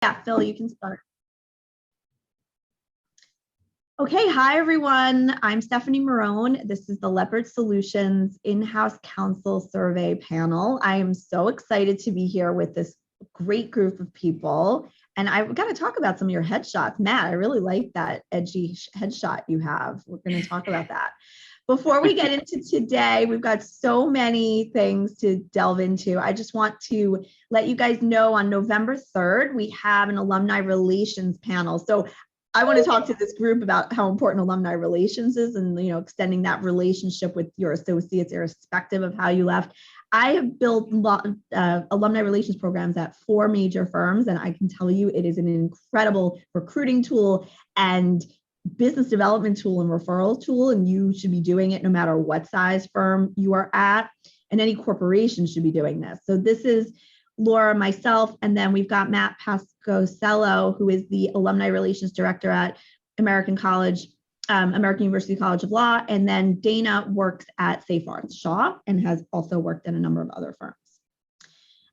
Yeah, Phil, you can start. Okay, hi everyone. I'm Stephanie Marone. This is the Leopard Solutions In-House Counsel Survey panel. I am so excited to be here with this great group of people. And I've got to talk about some of your headshots. Matt, I really like that edgy headshot you have. We're going to talk about that. Before we get into today, we've got so many things to delve into. I just want to let you guys know on November 3rd, we have an alumni relations panel. So I want to talk to this group about how important alumni relations is and, extending that relationship with your associates irrespective of how you left. I have built alumni relations programs at 4 major firms, and I can tell you it is an incredible recruiting tool and business development tool and referral tool, and you should be doing it no matter what size firm you are at, and any corporation should be doing this. So this is Laura, myself, and then we've got Matt Pascocello, who is the Alumni Relations Director at American University College of Law, and then Dana works at Safe Arts Shaw and has also worked at a number of other firms.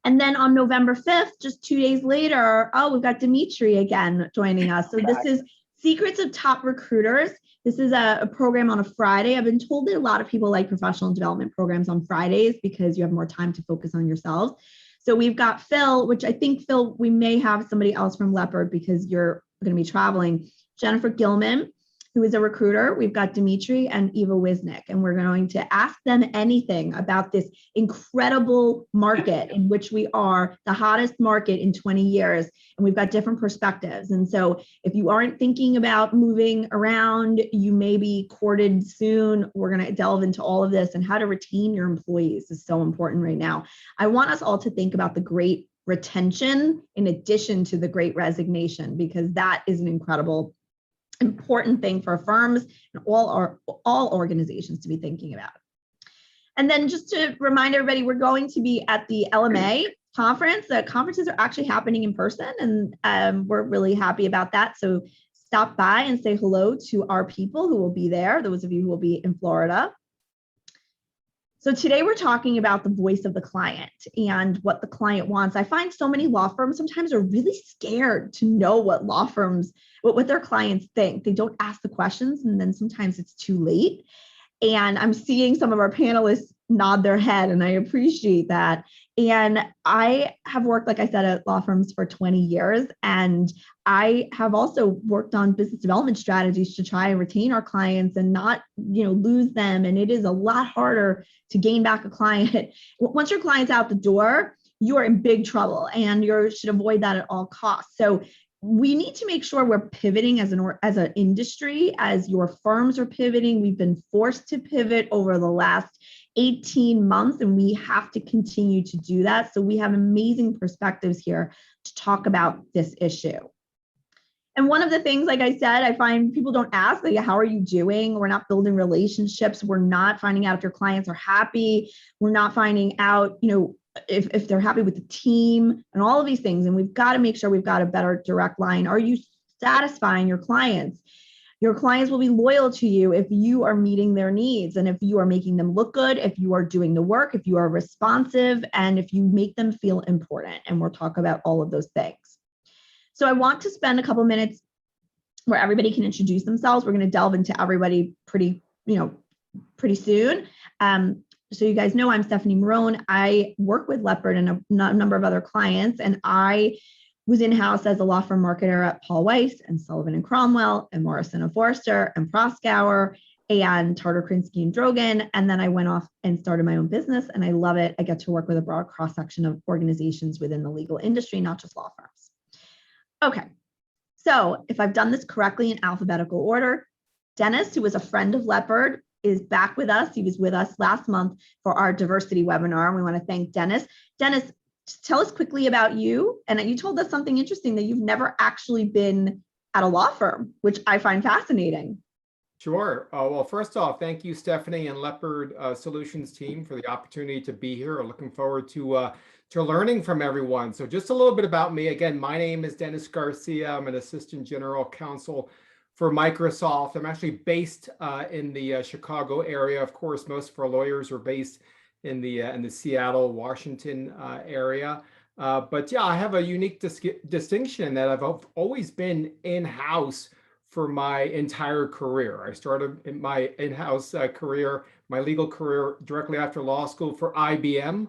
And then on November 5th, just 2 days later, we've got Dimitri again joining us. So this is Secrets of Top Recruiters. This is a program on a Friday. I've been told that a lot of people like professional development programs on Fridays because you have more time to focus on yourselves. So we've got Phil, which I think, Phil, we may have somebody else from Leopard because you're going to be traveling. Jennifer Gilman, who is a recruiter. We've got Dimitri and Eva Wisnik, and we're going to ask them anything about this incredible market in which we are, the hottest market in 20 years, and we've got different perspectives. And so if you aren't thinking about moving around, you may be courted soon. We're going to delve into all of this, and how to retain your employees is so important right now. I want us all to think about the great retention in addition to the great resignation, because that is an incredible important thing for firms and all organizations to be thinking about. And then just to remind everybody, we're going to be at the LMA conference. The conferences are actually happening in person, and we're really happy about that. So stop by and say hello to our people who will be there, those of you who will be in Florida. So today we're talking about the voice of the client and what the client wants. I find so many law firms sometimes are really scared to know what what their clients think. They don't ask the questions, and then sometimes it's too late. And I'm seeing some of our panelists nod their head, and I appreciate that. And I have worked, like I said, at law firms for 20 years, and I have also worked on business development strategies to try and retain our clients and not, lose them. And it is a lot harder to gain back a client. Once your client's out the door, you are in big trouble, and you should avoid that at all costs. So we need to make sure we're pivoting as an industry, as your firms are pivoting. We've been forced to pivot over the last 18 months, and we have to continue to do that. So we have amazing perspectives here to talk about this issue. And one of the things, like I said, I find people don't ask, like, how are you doing? We're not building relationships. We're not finding out if your clients are happy. We're not finding out, if they're happy with the team and all of these things. And we've got to make sure we've got a better direct line. Are you satisfying your clients? Your clients will be loyal to you if you are meeting their needs, and if you are making them look good, if you are doing the work, if you are responsive, and if you make them feel important. And we'll talk about all of those things. So I want to spend a couple minutes where everybody can introduce themselves. We're going to delve into everybody pretty soon. So you guys know I'm Stephanie Marone. I work with Leopard and a number of other clients, and I was in-house as a law firm marketer at Paul Weiss and Sullivan and Cromwell and Morrison and Forster and Proskauer and Tartar, Krinsky and Drogan. And then I went off and started my own business, and I love it. I get to work with a broad cross-section of organizations within the legal industry, not just law firms. Okay, so if I've done this correctly in alphabetical order, Dennis, who was a friend of Leopard, is back with us. He was with us last month for our diversity webinar, and we want to thank Dennis. Dennis, tell us quickly about you. And you told us something interesting, that you've never actually been at a law firm, which I find fascinating. Sure. Well, first off, thank you, Stephanie and Leopard Solutions team, for the opportunity to be here. I'm looking forward to learning from everyone. So just a little bit about me. Again, my name is Dennis Garcia. I'm an assistant general counsel for Microsoft. I'm actually based in the Chicago area. Of course, most of our lawyers are based in the Seattle, Washington area. But yeah, I have a unique distinction that I've always been in-house for my entire career. I started in my in-house career, my legal career, directly after law school for IBM.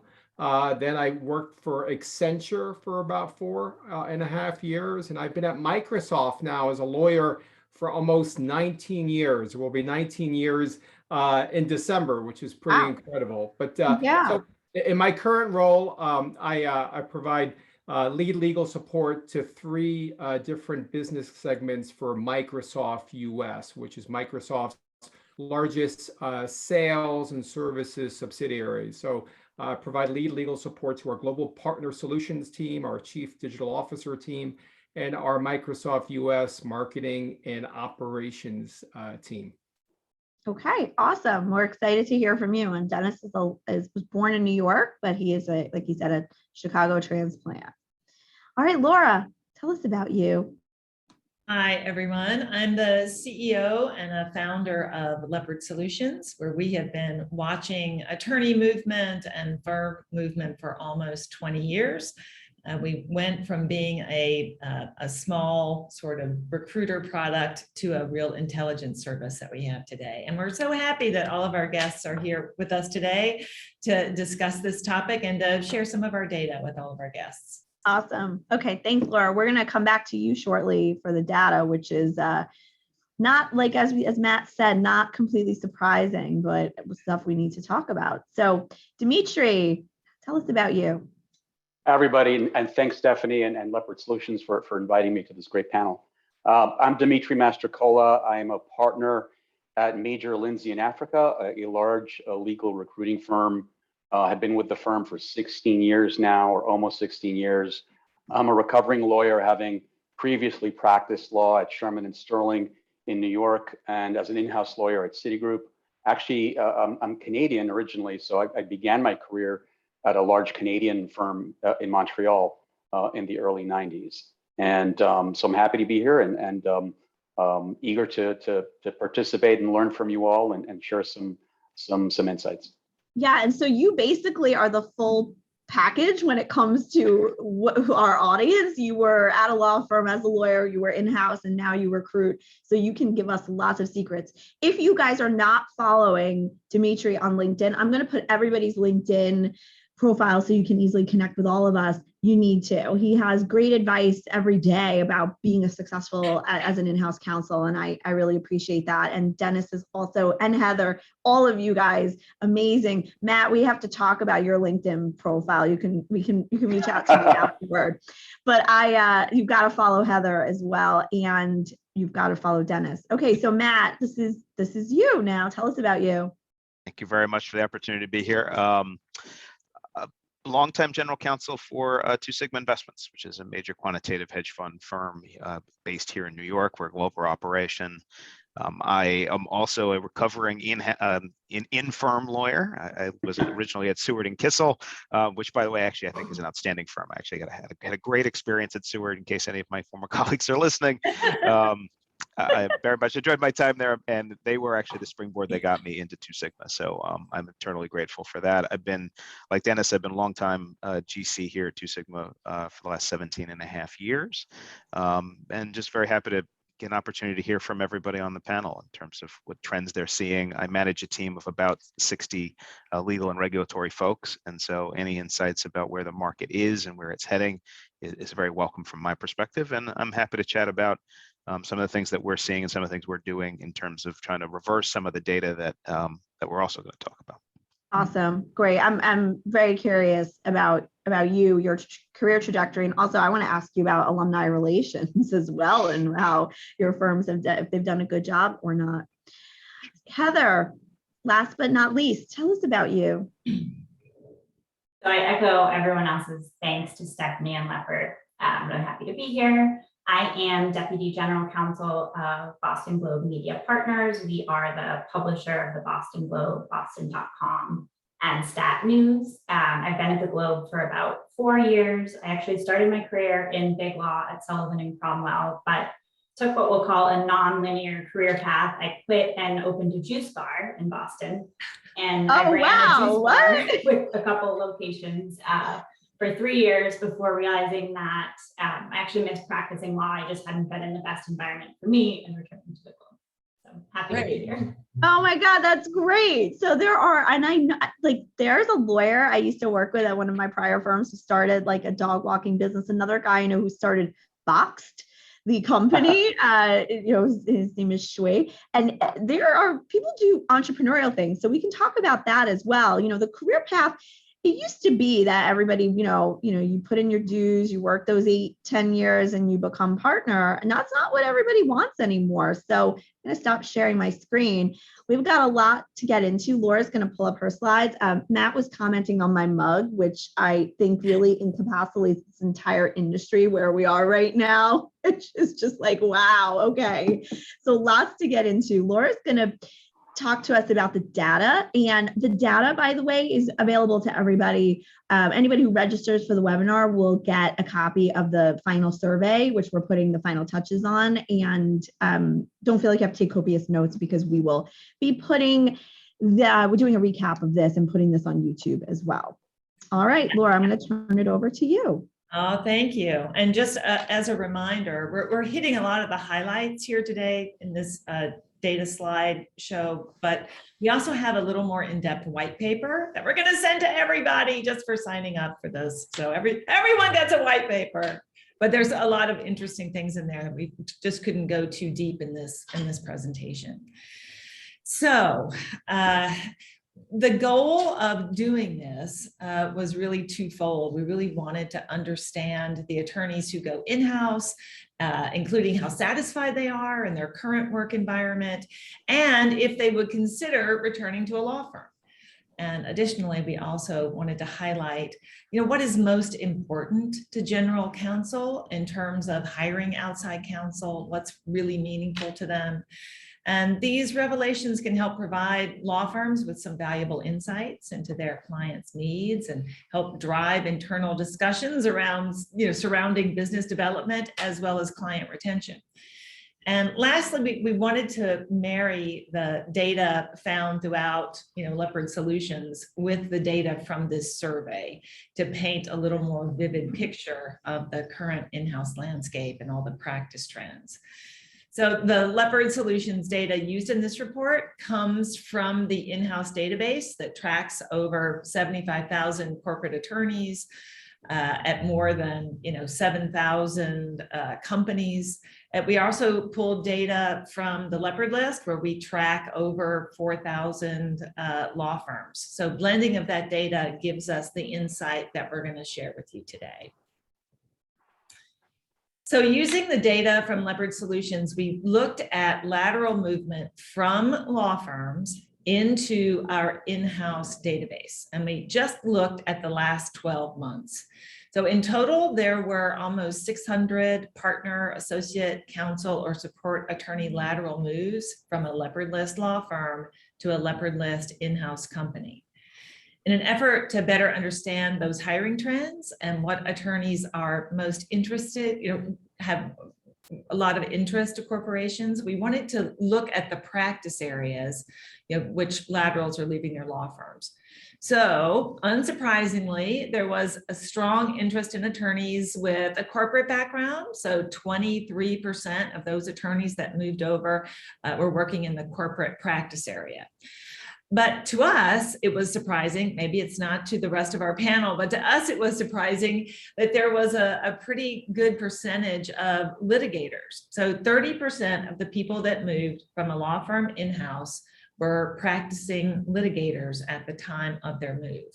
Then I worked for Accenture for about 4.5 years, and I've been at Microsoft now as a lawyer for almost 19 years. It will be 19 years in December, which is pretty Wow. incredible. But Yeah. so in my current role, I provide lead legal support to 3 different business segments for Microsoft US, which is Microsoft's largest sales and services subsidiary. So provide lead legal support to our global partner solutions team, our chief digital officer team, and our Microsoft US marketing and operations team. Okay, awesome. We're excited to hear from you. And Dennis was born in New York, but he is like you said, a Chicago transplant. All right, Laura, tell us about you. Hi, everyone. I'm the CEO and a founder of Leopard Solutions, where we have been watching attorney movement and firm movement for almost 20 years. We went from being a small sort of recruiter product to a real intelligence service that we have today. And we're so happy that all of our guests are here with us today to discuss this topic and to share some of our data with all of our guests. Awesome. Okay, thanks, Laura. We're going to come back to you shortly for the data, which is not like, as Matt said, not completely surprising, but stuff we need to talk about. So Dimitri, tell us about you. Hi, everybody, and thanks, Stephanie and Leopard Solutions for inviting me to this great panel. I'm Dimitri Mastrocola. I am a partner at Major Lindsay in Africa, a large legal recruiting firm. I've been with the firm for 16 years now, or almost 16 years. I'm a recovering lawyer, having previously practiced law at Sherman and Sterling in New York, and as an in-house lawyer at Citigroup. Actually, I'm Canadian originally, so I began my career at a large Canadian firm in Montreal in the early 90s. And so I'm happy to be here and eager to participate and learn from you all and share some insights. Yeah, and so you basically are the full package when it comes to our audience. You were at a law firm as a lawyer, you were in-house, and now you recruit. So you can give us lots of secrets. If you guys are not following Dimitri on LinkedIn, I'm going to put everybody's LinkedIn profile so you can easily connect with all of us. You need to. He has great advice every day about being a successful as an in-house counsel, and I really appreciate that. And Dennis is also, and Heather, all of you guys, amazing. Matt, we have to talk about your LinkedIn profile. You can reach out to me afterward. But you've got to follow Heather as well, and you've got to follow Dennis. Okay, so Matt, this is you now. Tell us about you. Thank you very much for the opportunity to be here. Longtime general counsel for Two Sigma Investments, which is a major quantitative hedge fund firm based here in New York. We're a global operation. I am also a recovering in-firm lawyer. I was originally at Seward and Kissel, which, by the way, actually I think is an outstanding firm. I actually had a great experience at Seward, in case any of my former colleagues are listening. I very much enjoyed my time there, and they were actually the springboard that got me into Two Sigma. So I'm eternally grateful for that. I've been, like Dennis, I've been a long time GC here at Two Sigma for the last 17.5 years, and just very happy to get an opportunity to hear from everybody on the panel in terms of what trends they're seeing. I manage a team of about 60 legal and regulatory folks, and so any insights about where the market is and where it's heading is very welcome from my perspective. And I'm happy to chat about some of the things that we're seeing and some of the things we're doing in terms of trying to reverse some of the data that we're also going to talk about. Awesome, great. I'm very curious about you, your career trajectory, and also I want to ask you about alumni relations as well, and how your firms have if they've done a good job or not. Heather, last but not least, tell us about you. So I echo everyone else's thanks to Stephanie and Leopard. I'm really happy to be here. I am Deputy General Counsel of Boston Globe Media Partners. We are the publisher of the Boston Globe, Boston.com, and Stat News. I've been at the Globe for about 4 years. I actually started my career in big law at Sullivan and Cromwell, but took what we'll call a non-linear career path. I quit and opened a juice bar in Boston. And I ran a juice bar with a couple of locations for 3 years before realizing that I actually missed practicing law. I just hadn't been in the best environment for me and returned to the club. So happy to be here. Oh my God, that's great. So there are, and I know, like, there's a lawyer I used to work with at one of my prior firms who started like a dog walking business. Another guy I know who started Boxed, the company, his name is Shui. And there are people do entrepreneurial things. So we can talk about that as well. The career path, it used to be that everybody, you put in your dues, you work those 8-10 years and you become partner. And that's not what everybody wants anymore. So I'm going to stop sharing my screen. We've got a lot to get into. Laura's going to pull up her slides. Matt was commenting on my mug, which I think really encapsulates this entire industry where we are right now. It's just like, wow. Okay. So lots to get into. Laura's going to talk to us about the data, and the data, by the way, is available to everybody. Anybody who registers for the webinar will get a copy of the final survey, which we're putting the final touches on. And don't feel like you have to take copious notes, because we will be we're doing a recap of this and putting this on YouTube as well. All right, Laura, I'm going to turn it over to you. Oh, thank you. And just as a reminder, we're hitting a lot of the highlights here today in this data slide show, but we also have a little more in-depth white paper that we're going to send to everybody just for signing up for this. So everyone gets a white paper, but there's a lot of interesting things in there that we just couldn't go too deep in this presentation. So the goal of doing this was really twofold. We really wanted to understand the attorneys who go in-house, including how satisfied they are in their current work environment, and if they would consider returning to a law firm. And additionally, we also wanted to highlight, what is most important to general counsel in terms of hiring outside counsel, what's really meaningful to them. And these revelations can help provide law firms with some valuable insights into their clients' needs and help drive internal discussions around, surrounding business development as well as client retention. And lastly, we wanted to marry the data found throughout, Leopard Solutions with the data from this survey to paint a little more vivid picture of the current in-house landscape and all the practice trends. So the Leopard Solutions data used in this report comes from the in-house database that tracks over 75,000 corporate attorneys at more than 7,000 companies. We also pulled data from the Leopard list, where we track over 4,000 law firms. So blending of that data gives us the insight that we're going to share with you today. So using the data from Leopard Solutions, we looked at lateral movement from law firms into our in-house database. And we just looked at the last 12 months. So in total, there were almost 600 partner, associate, counsel, or support attorney lateral moves from a Leopard list law firm to a Leopard list in-house company. In an effort to better understand those hiring trends and what attorneys are most interested, have a lot of interest to corporations, we wanted to look at the practice areas, which laterals are leaving their law firms. So unsurprisingly, there was a strong interest in attorneys with a corporate background. So 23% of those attorneys that moved over were working in the corporate practice area. But to us, it was surprising, maybe it's not to the rest of our panel, but to us, it was surprising that there was a pretty good percentage of litigators. So 30% of the people that moved from a law firm in-house were practicing litigators at the time of their move.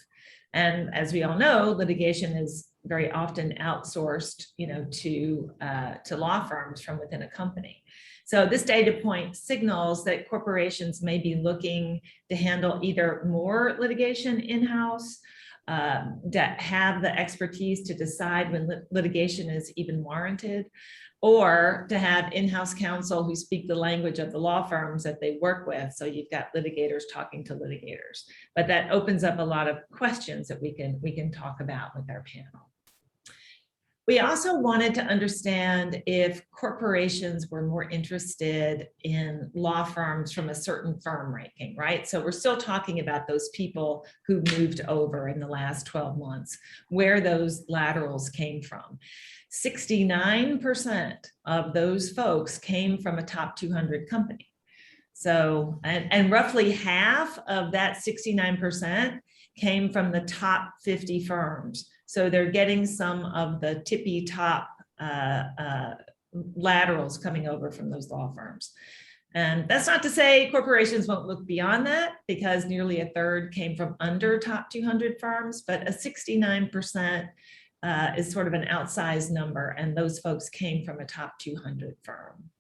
And as we all know, litigation is very often outsourced, to law firms from within a company. So this data point signals that corporations may be looking to handle either more litigation in-house, that have the expertise to decide when litigation is even warranted, or to have in-house counsel who speak the language of the law firms that they work with. So you've got litigators talking to litigators, but that opens up a lot of questions that we can talk about with our panel. We also wanted to understand if corporations were more interested in law firms from a certain firm ranking, right? So we're still talking about those people who moved over in the last 12 months, where those laterals came from. 69% of those folks came from a top 200 company. So, and roughly half of that 69% came from the top 50 firms. So they're getting some of the tippy top laterals coming over from those law firms. And that's not to say corporations won't look beyond that, because nearly a third came from under top 200 firms, but a 69% is sort of an outsized number, and those folks came from a top 200 firm.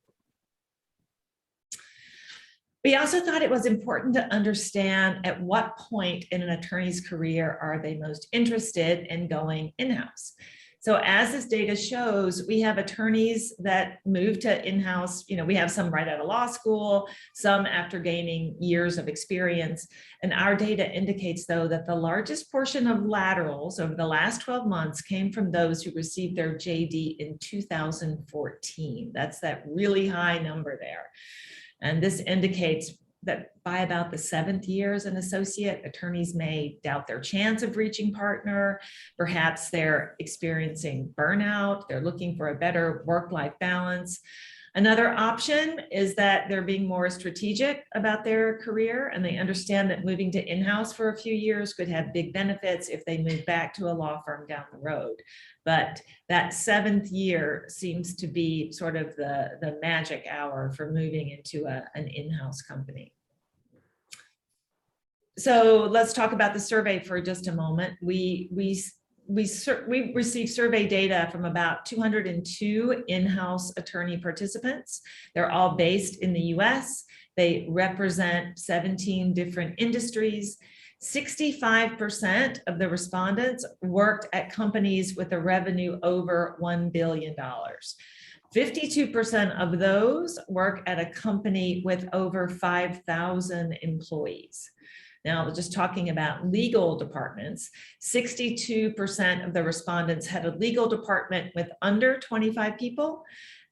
We also thought it was important to understand at what point in an attorney's career are they most interested in going in-house. So as this data shows, we have attorneys that move to in-house. We have some right out of law school, some after gaining years of experience. And our data indicates, though, that the largest portion of laterals over the last 12 months came from those who received their JD in 2014. That's that really high number there. And this indicates that by about the 7th year as an associate, attorneys may doubt their chance of reaching partner. Perhaps they're experiencing burnout. They're looking for a better work-life balance. Another option is that they're being more strategic about their career, and they understand that moving to in-house for a few years could have big benefits if they move back to a law firm down the road. But that 7th year seems to be sort of the magic hour for moving into an in-house company. So let's talk about the survey for just a moment. We received survey data from about 202 in-house attorney participants. They're all based in the US. They represent 17 different industries. 65% of the respondents worked at companies with a revenue over $1 billion. 52% of those work at a company with over 5,000 employees. Now, just talking about legal departments, 62% of the respondents had a legal department with under 25 people,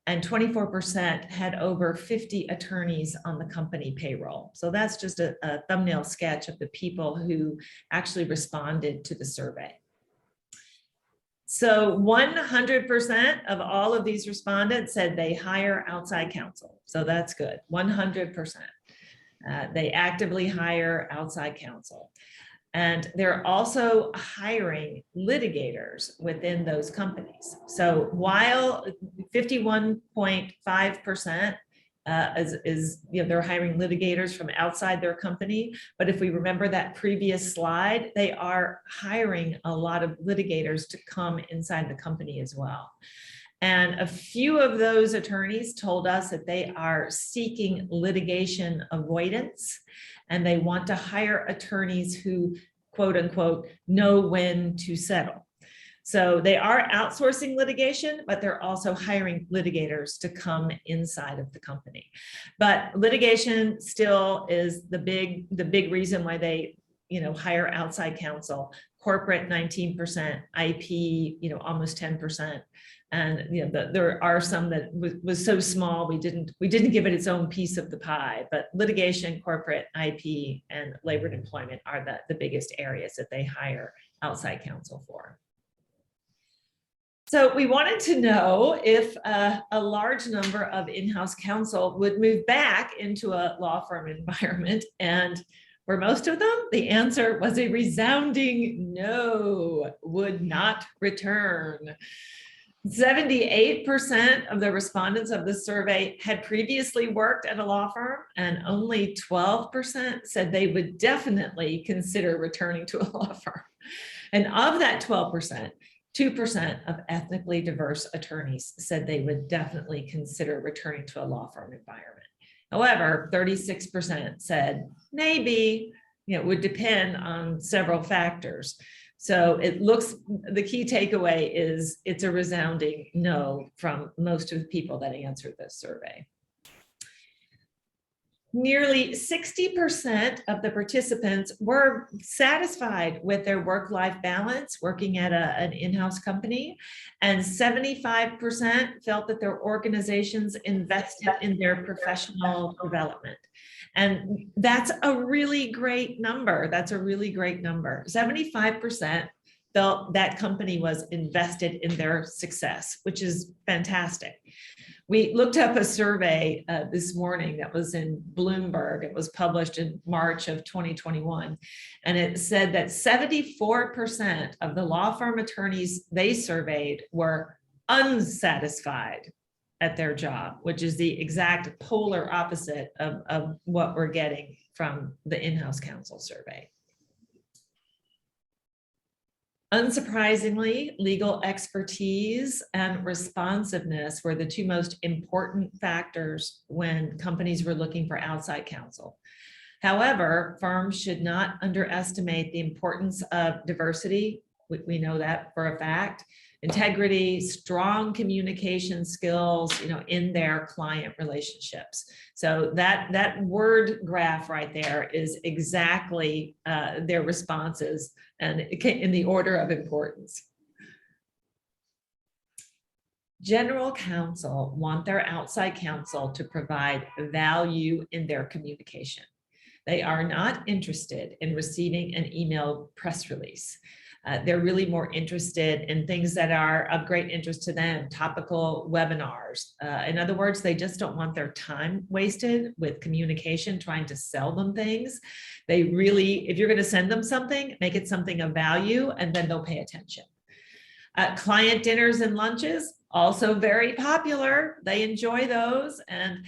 and 24% had over 50 attorneys on the company payroll. So that's just a thumbnail sketch of the people who actually responded to the survey. So 100% of all of these respondents said they hire outside counsel. So that's good, 100%. They actively hire outside counsel. And they're also hiring litigators within those companies. So while 51.5% is they're hiring litigators from outside their company, but if we remember that previous slide, they are hiring a lot of litigators to come inside the company as well. And a few of those attorneys told us that they are seeking litigation avoidance, and they want to hire attorneys who, quote unquote, know when to settle. So they are outsourcing litigation, but they're also hiring litigators to come inside of the company. But litigation still is the big reason why they hire outside counsel. Corporate 19%, IP almost 10%. And there are some that was so small we didn't give it its own piece of the pie. But litigation, corporate, IP, and labor and employment are the biggest areas that they hire outside counsel for. So we wanted to know if a large number of in-house counsel would move back into a law firm environment, and for most of them, the answer was a resounding no, would not return. 78% of the respondents of the survey had previously worked at a law firm, and only 12% said they would definitely consider returning to a law firm. And of that 12%, 2% of ethnically diverse attorneys said they would definitely consider returning to a law firm environment. However, 36% said maybe, it would depend on several factors. So it looks, the key takeaway is it's a resounding no from most of the people that answered this survey. Nearly 60% of the participants were satisfied with their work-life balance working at an in-house company, and 75% felt that their organizations invested in their professional development. And that's a really great number. That's a really great number. 75% felt that company was invested in their success, which is fantastic. We looked up a survey this morning that was in Bloomberg. It was published in March of 2021. And it said that 74% of the law firm attorneys they surveyed were unsatisfied at their job, which is the exact polar opposite of what we're getting from the In-House Counsel Survey. Unsurprisingly, legal expertise and responsiveness were the two most important factors when companies were looking for outside counsel. However, firms should not underestimate the importance of diversity. We know that for a fact. Integrity, strong communication skills, in their client relationships. So that word graph right there is exactly their responses and in the order of importance. General counsel want their outside counsel to provide value in their communication. They are not interested in receiving an email press release. They're really more interested in things that are of great interest to them, topical webinars. In other words, they just don't want their time wasted with communication, trying to sell them things. They really, if you're going to send them something, make it something of value, and then they'll pay attention. Client dinners and lunches, also very popular. They enjoy those and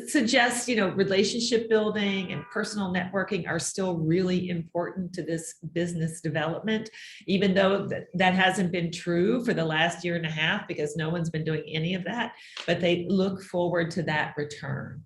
suggest, relationship building and personal networking are still really important to this business development, even though that hasn't been true for the last year and a half because no one's been doing any of that, but they look forward to that return.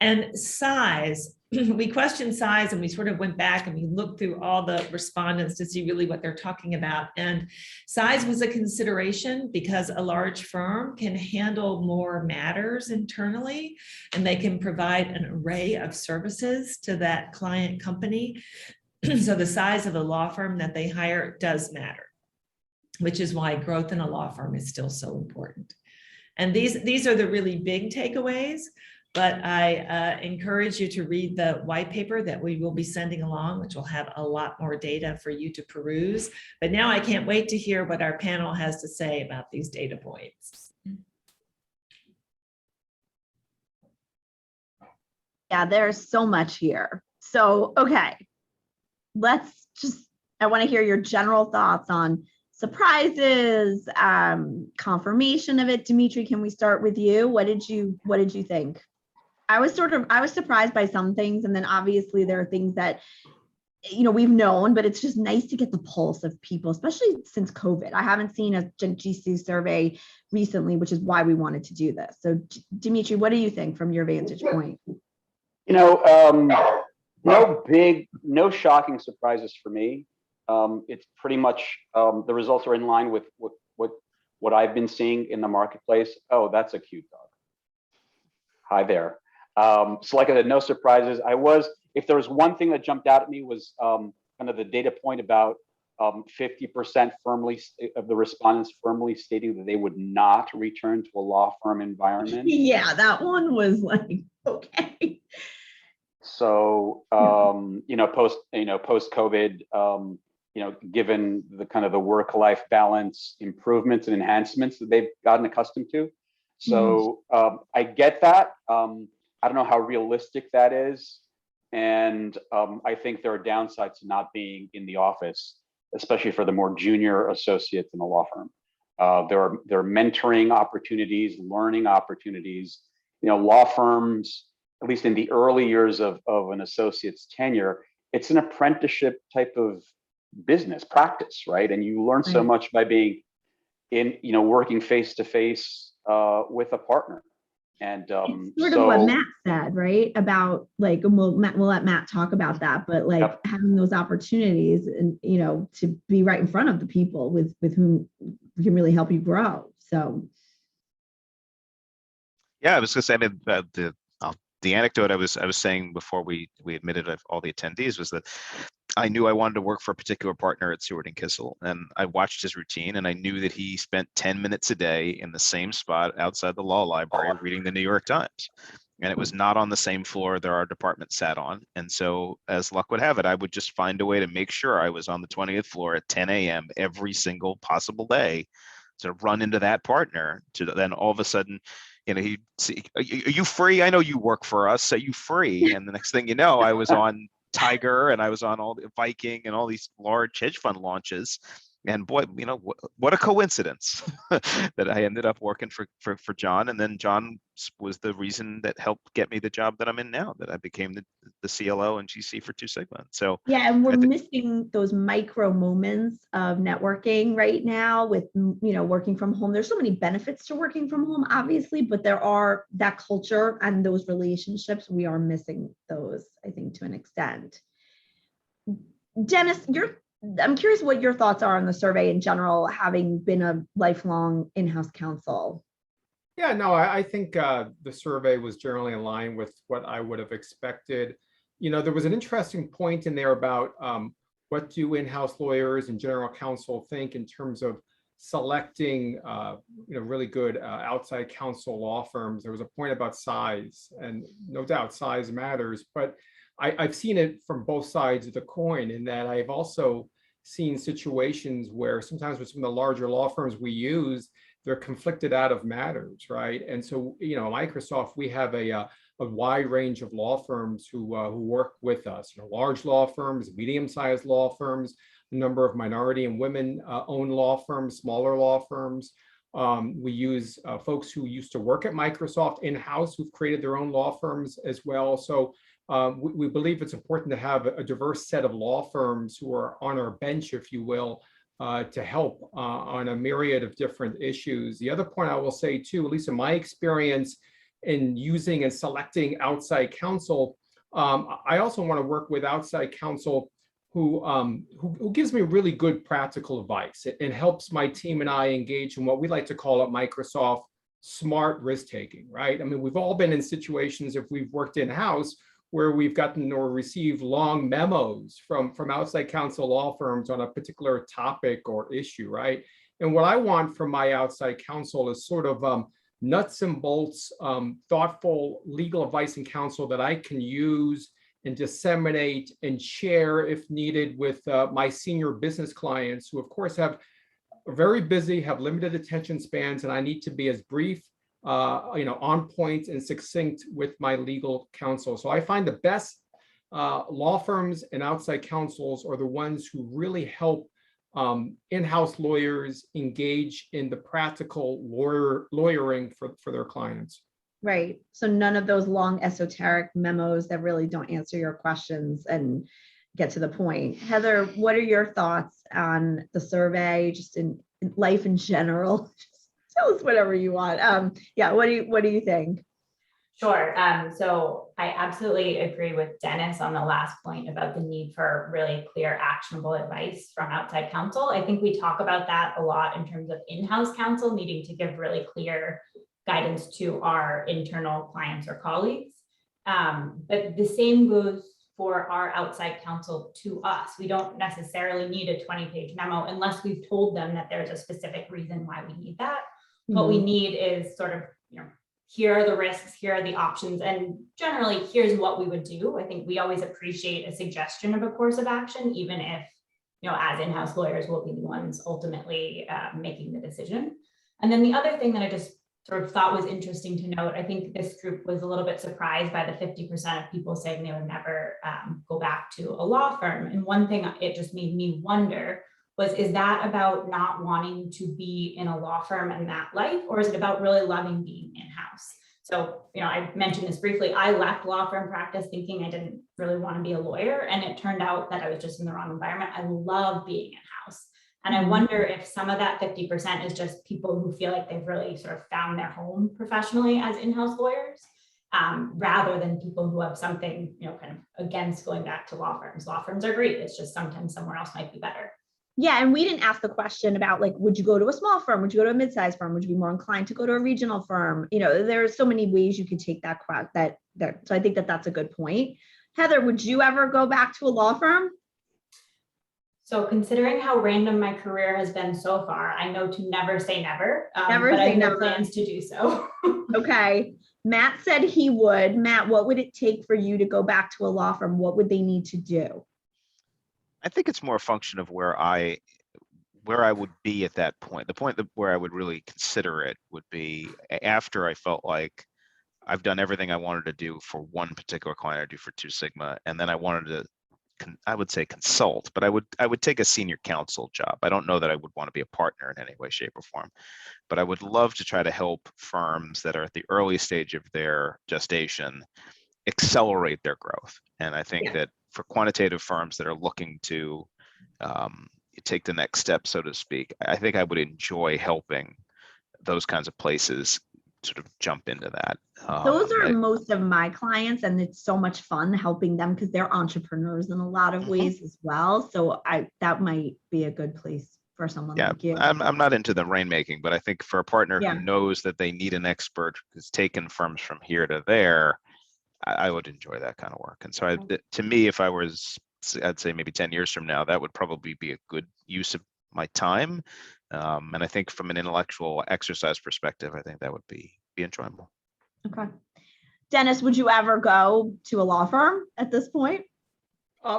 And size, we questioned size and we sort of went back and we looked through all the respondents to see really what they're talking about. And size was a consideration because a large firm can handle more matters internally and they can provide an array of services to that client company. So the size of the law firm that they hire does matter, which is why growth in a law firm is still so important. And these are the really big takeaways. But I encourage you to read the white paper that we will be sending along, which will have a lot more data for you to peruse. But now I can't wait to hear what our panel has to say about these data points. Yeah, there's so much here. So, okay, I want to hear your general thoughts on surprises, confirmation of it. Dimitri, can we start with you? What did you think? I was surprised by some things. And then obviously there are things that, we've known, but it's just nice to get the pulse of people, especially since COVID. I haven't seen a GC survey recently, which is why we wanted to do this. So Dimitri, what do you think from your vantage point? No shocking surprises for me. It's pretty much, the results are in line with what I've been seeing in the marketplace. Oh, that's a cute dog. Hi there. So like I said, no surprises. If there was one thing that jumped out at me was kind of the data point about 50% of the respondents firmly stating that they would not return to a law firm environment. Yeah, that one was like, okay. So, post-COVID, given the kind of the work-life balance improvements and enhancements that they've gotten accustomed to. So I get that. I don't know how realistic that is. And I think there are downsides to not being in the office, especially for the more junior associates in a law firm. There are mentoring opportunities, learning opportunities. Law firms, at least in the early years of an associate's tenure, it's an apprenticeship type of business practice, right? And you learn so much by being working face to face with a partner. And it's sort of what Matt said, right? About like, we'll let Matt talk about that, but like having those opportunities and, to be right in front of the people with whom can really help you grow. So. Yeah, I was gonna say, the anecdote I was saying before we admitted all the attendees was that I knew I wanted to work for a particular partner at Seward and Kissel, and I watched his routine, and I knew that he spent 10 minutes a day in the same spot outside the law library reading the New York Times. And it was not on the same floor that our department sat on. And so, as luck would have it, I would just find a way to make sure I was on the 20th floor at 10 a.m. every single possible day to run into that partner, to then all of a sudden, he'd see, are you free? I know you work for us. Are you free? And the next thing you know, I was on Tiger, and I was on all the Viking and all these large hedge fund launches. And boy, what a coincidence that I ended up working for John. And then John was the reason that helped get me the job that I'm in now, that I became the CLO and GC for Two Sigma. So yeah, and we're missing those micro moments of networking right now with, working from home. There's so many benefits to working from home, obviously, but there are that culture and those relationships. We are missing those, I think, to an extent. Dennis, I'm curious what your thoughts are on the survey in general, having been a lifelong in-house counsel. Yeah, no, I think the survey was generally in line with what I would have expected. There was an interesting point in there about what do in-house lawyers and general counsel think in terms of selecting, really good outside counsel law firms. There was a point about size, and no doubt size matters, but I've seen it from both sides of the coin, in that I've also seen situations where sometimes with some of the larger law firms we use, they're conflicted out of matters, right? And so, Microsoft, we have a wide range of law firms who work with us, large law firms, medium-sized law firms, a number of minority and women-owned law firms, smaller law firms. We use folks who used to work at Microsoft in-house who've created their own law firms as well. So we believe it's important to have a diverse set of law firms who are on our bench, if you will, to help on a myriad of different issues. The other point I will say too, at least in my experience in using and selecting outside counsel, I also want to work with outside counsel who gives me really good practical advice and helps my team and I engage in what we like to call at Microsoft smart risk taking, right? I mean, we've all been in situations, if we've worked in-house, where we've gotten or received long memos from outside counsel law firms on a particular topic or issue, right? And what I want from my outside counsel is sort of nuts and bolts, thoughtful legal advice and counsel that I can use and disseminate and share if needed with my senior business clients, who of course are very busy, have limited attention spans, and I need to be as brief, on point and succinct with my legal counsel. So I find the best law firms and outside counsels are the ones who really help in-house lawyers engage in the practical lawyering for their clients. Right. So none of those long esoteric memos that really don't answer your questions and get to the point. Heather, what are your thoughts on the survey, just in life in general? Tell us whatever you want. What do you think? Sure. So I absolutely agree with Dennis on the last point about the need for really clear, actionable advice from outside counsel. I think we talk about that a lot in terms of in-house counsel needing to give really clear guidance to our internal clients or colleagues. But the same goes for our outside counsel to us. We don't necessarily need a 20-page memo unless we've told them that there's a specific reason why we need that. What we need is sort of, here are the risks, here are the options, and generally, here's what we would do. I think we always appreciate a suggestion of a course of action, even if, as in-house lawyers, we'll be the ones ultimately making the decision. And then the other thing that I just sort of thought was interesting to note, I think this group was a little bit surprised by the 50% of people saying they would never go back to a law firm. And one thing it just made me wonder was, is that about not wanting to be in a law firm in that life, or is it about really loving being in-house? So, I mentioned this briefly, I left law firm practice thinking I didn't really want to be a lawyer, and it turned out that I was just in the wrong environment. I love being in-house. And I wonder if some of that 50% is just people who feel like they've really sort of found their home professionally as in-house lawyers, rather than people who have something, kind of against going back to law firms. Law firms are great. It's just sometimes somewhere else might be better. Yeah, and we didn't ask the question about like, would you go to a small firm? Would you go to a mid-sized firm? Would you be more inclined to go to a regional firm? You know, there's so many ways you could take that. So I think that that's a good point. Heather, would you ever go back to a law firm? So considering how random my career has been so far, I know to never say never, Never but I say have no never. plans to do so. Okay. Matt said he would. Matt, what would it take for you to go back to a law firm? What would they need to do? I think it's more a function of where I would be at that point. The point where I would really consider it would be after I felt like I've done everything I wanted to do for one particular client I do for Two Sigma, and then I wanted to, I would say consult, but I would take a senior counsel job. I don't know that I would want to be a partner in any way, shape, or form, but I would love to try to help firms that are at the early stage of their gestation accelerate their growth. And I think that for quantitative firms that are looking to take the next step, so to speak, I think I would enjoy helping those kinds of places sort of jump into that. Those are most of my clients, and it's so much fun helping them because they're entrepreneurs in a lot of ways as well. So that might be a good place for someone like you. I'm not into the rainmaking, but I think for a partner who knows that they need an expert who's taken firms from here to there, I would enjoy that kind of work. And so to me, if I was, I'd say maybe 10 years from now, that would probably be a good use of my time. And I think from an intellectual exercise perspective, I think that would be enjoyable. Okay. Dennis, would you ever go to a law firm at this point?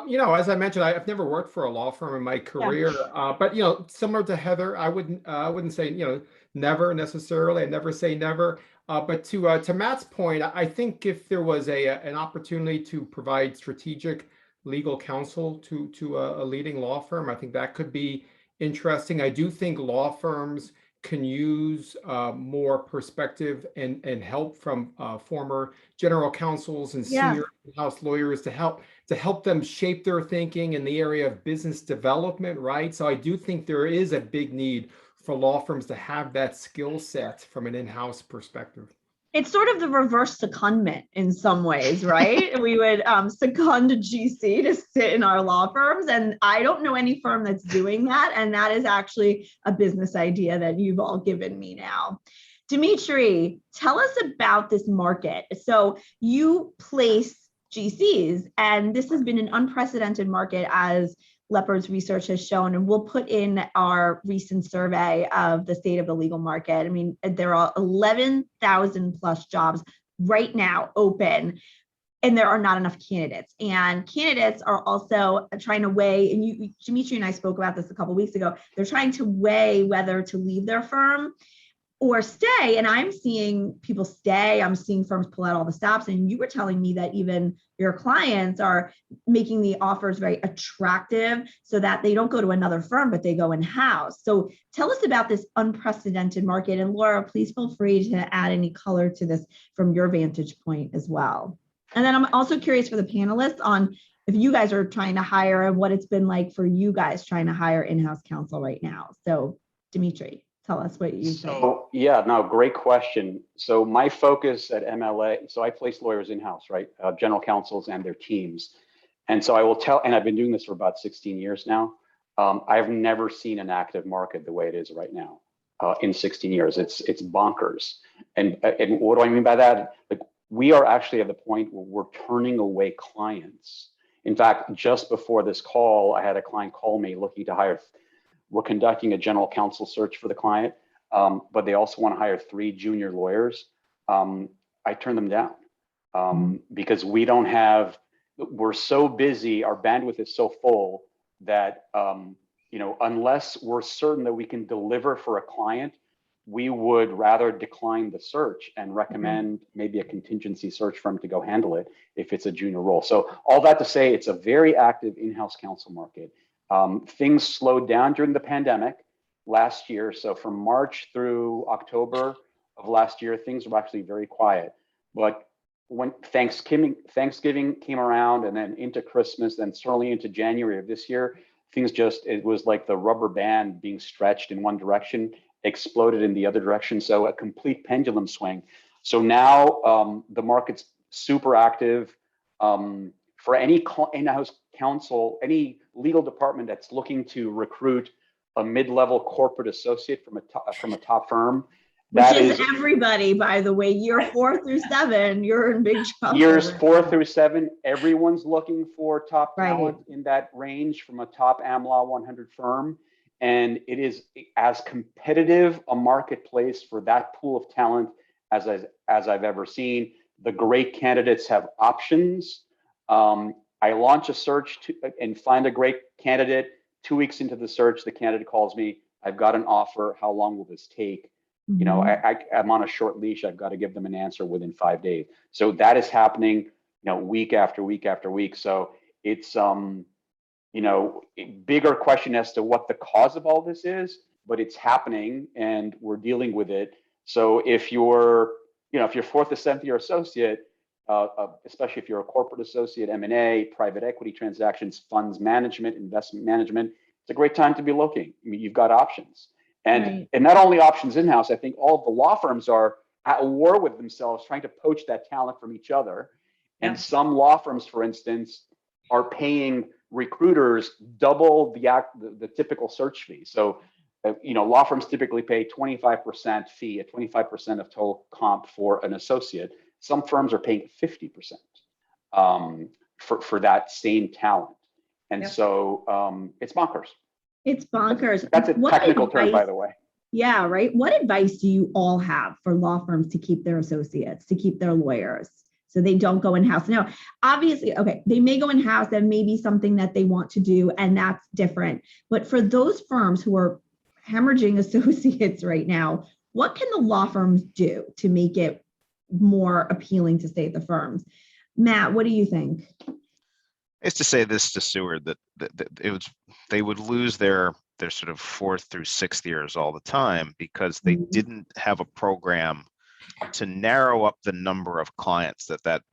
You know, as I mentioned, I've never worked for a law firm in my career, but you know, similar to Heather, I wouldn't say, you know, never necessarily. I never say never. But to Matt's point, I think if there was an opportunity to provide strategic legal counsel to a leading law firm, I think that could be interesting. I do think law firms can use more perspective and help from former general counsels and senior in-house lawyers to help them shape their thinking in the area of business development, right? So I do think there is a big need for law firms to have that skill set from an in-house perspective. It's sort of the reverse secondment in some ways, right? We would second a GC to sit in our law firms. And I don't know any firm that's doing that. And that is actually a business idea that you've all given me now. Dimitri, tell us about this market. So you place GCs, and this has been an unprecedented market as Leopard's research has shown, and we'll put in our recent survey of the state of the legal market. I mean, there are 11,000 plus jobs right now open, and there are not enough candidates. And candidates are also trying to weigh, and Dimitri and I spoke about this a couple of weeks ago, they're trying to weigh whether to leave their firm or stay. And I'm seeing people stay. I'm seeing firms pull out all the stops. And you were telling me that even your clients are making the offers very attractive so that they don't go to another firm, but they go in-house. So tell us about this unprecedented market. And Laura, please feel free to add any color to this from your vantage point as well. And then I'm also curious for the panelists on if you guys are trying to hire and what it's been like for you guys trying to hire in-house counsel right now. So Dimitri, tell us what you think. So yeah, no, great question. So my focus at MLA, so I place lawyers in-house, right? General counsels and their teams. And so I will tell, and I've been doing this for about 16 years now. I've never seen an active market the way it is right now in 16 years. It's bonkers. And what do I mean by that? Like, we are actually at the point where we're turning away clients. In fact, just before this call, I had a client call me looking to hire. We're conducting a general counsel search for the client, but they also want to hire 3 junior lawyers. I turned them down because we're so busy, our bandwidth is so full that, you know, unless we're certain that we can deliver for a client, we would rather decline the search and recommend maybe a contingency search firm to go handle it if it's a junior role. So all that to say, it's a very active in-house counsel market. Things slowed down during the pandemic last year. So from March through October of last year, things were actually very quiet. But when Thanksgiving came around and then into Christmas, and certainly into January of this year, it was like the rubber band being stretched in one direction, exploded in the other direction. So a complete pendulum swing. So now the market's super active. For any in-house counsel, any legal department that's looking to recruit a mid-level corporate associate from a top firm, Which is everybody, by the way. Year 4 through 7, you're in big trouble. Years 4 through 7, everyone's looking for top Right. talent in that range from a top AmLaw 100 firm. And it is as competitive a marketplace for that pool of talent as I've ever seen. The great candidates have options. I launch a search and find a great candidate. 2 weeks into the search, the candidate calls me. I've got an offer. How long will this take? You know, I'm on a short leash. I've got to give them an answer within 5 days. So that is happening, you know, week after week after week. So it's, you know, a bigger question as to what the cause of all this is, but it's happening and we're dealing with it. So if you're, you know, if you're 4th or 7th year associate, especially if you're a corporate associate, M&A, private equity transactions, funds management, investment management, it's a great time to be looking. I mean, you've got options. And not only options in-house, I think all of the law firms are at war with themselves, trying to poach that talent from each other. And some law firms, for instance, are paying recruiters double the typical search fee. So, you know, law firms typically pay 25% fee, at 25% of total comp for an associate. Some firms are paying 50% for that same talent. And so it's bonkers. It's bonkers. That's a technical term, by the way. Yeah, right. What advice do you all have for law firms to keep their associates, to keep their lawyers, so they don't go in-house? Now, obviously, okay, they may go in-house. That may be something that they want to do, and that's different. But for those firms who are hemorrhaging associates right now, what can the law firms do to make it more appealing to stay at the firms? Matt, what do you think? Is to say this to Seward that they would lose their sort of 4th through 6th years all the time because they didn't have a program to narrow up the number of clients that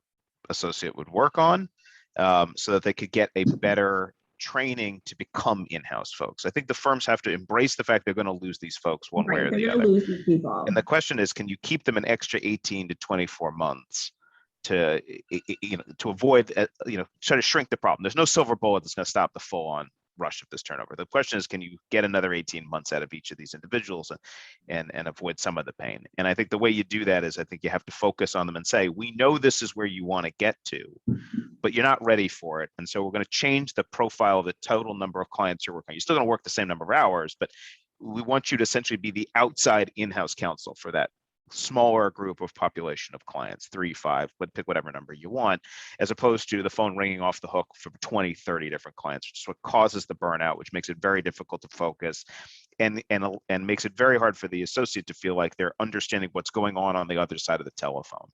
associate would work on, so that they could get a better training to become in-house folks. I think the firms have to embrace the fact they're going to lose these folks one way or the other. Lose these people. And the question is, can you keep them an extra 18 to 24 months to, you know, to avoid, you know, try to shrink the problem? There's no silver bullet that's going to stop the full-on rush of this turnover. The question is, can you get another 18 months out of each of these individuals and avoid some of the pain? And I think the way you do that is, I think you have to focus on them and say, we know this is where you want to get to, but you're not ready for it. And so we're going to change the profile of the total number of clients you're working on. You're still going to work the same number of hours, but we want you to essentially be the outside in-house counsel for that smaller group of population of clients, 3, 5, but pick whatever number you want, as opposed to the phone ringing off the hook for 20, 30 different clients, which is what causes the burnout, which makes it very difficult to focus and makes it very hard for the associate to feel like they're understanding what's going on the other side of the telephone.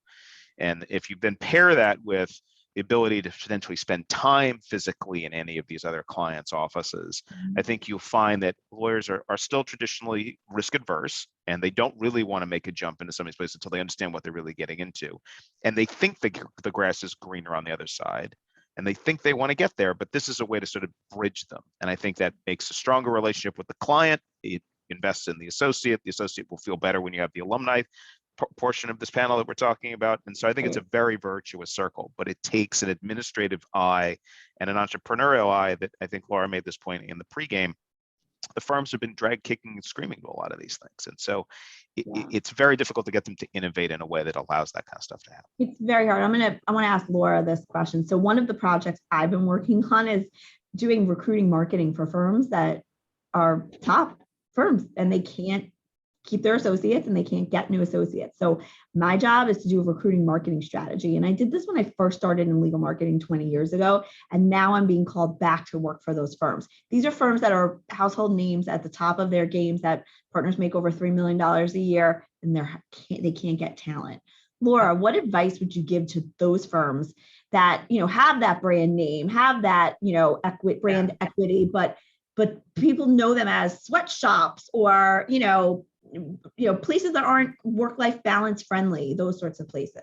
And if you then pair that with the ability to potentially spend time physically in any of these other clients' offices, I think you'll find that lawyers are still traditionally risk adverse, and they don't really want to make a jump into some of these places until they understand what they're really getting into. And they think the grass is greener on the other side, and they think they want to get there, but this is a way to sort of bridge them. And I think that makes a stronger relationship with the client. It invests in the associate. The associate will feel better when you have the alumni portion of this panel that we're talking about. And so I think it's a very virtuous circle, but it takes an administrative eye and an entrepreneurial eye that I think Laura made this point in the pregame. The firms have been drag kicking and screaming to a lot of these things. And so it's very difficult to get them to innovate in a way that allows that kind of stuff to happen. It's very hard. I want to ask Laura this question. So one of the projects I've been working on is doing recruiting marketing for firms that are top firms and they can't keep their associates and they can't get new associates. So my job is to do a recruiting marketing strategy. And I did this when I first started in legal marketing 20 years ago. And now I'm being called back to work for those firms. These are firms that are household names at the top of their games, that partners make over $3 million a year, and they can't get talent. Laura, what advice would you give to those firms that, you know, have that brand name, have that, you know, brand equity, but people know them as sweatshops or, you know, places that aren't work-life balance friendly, those sorts of places?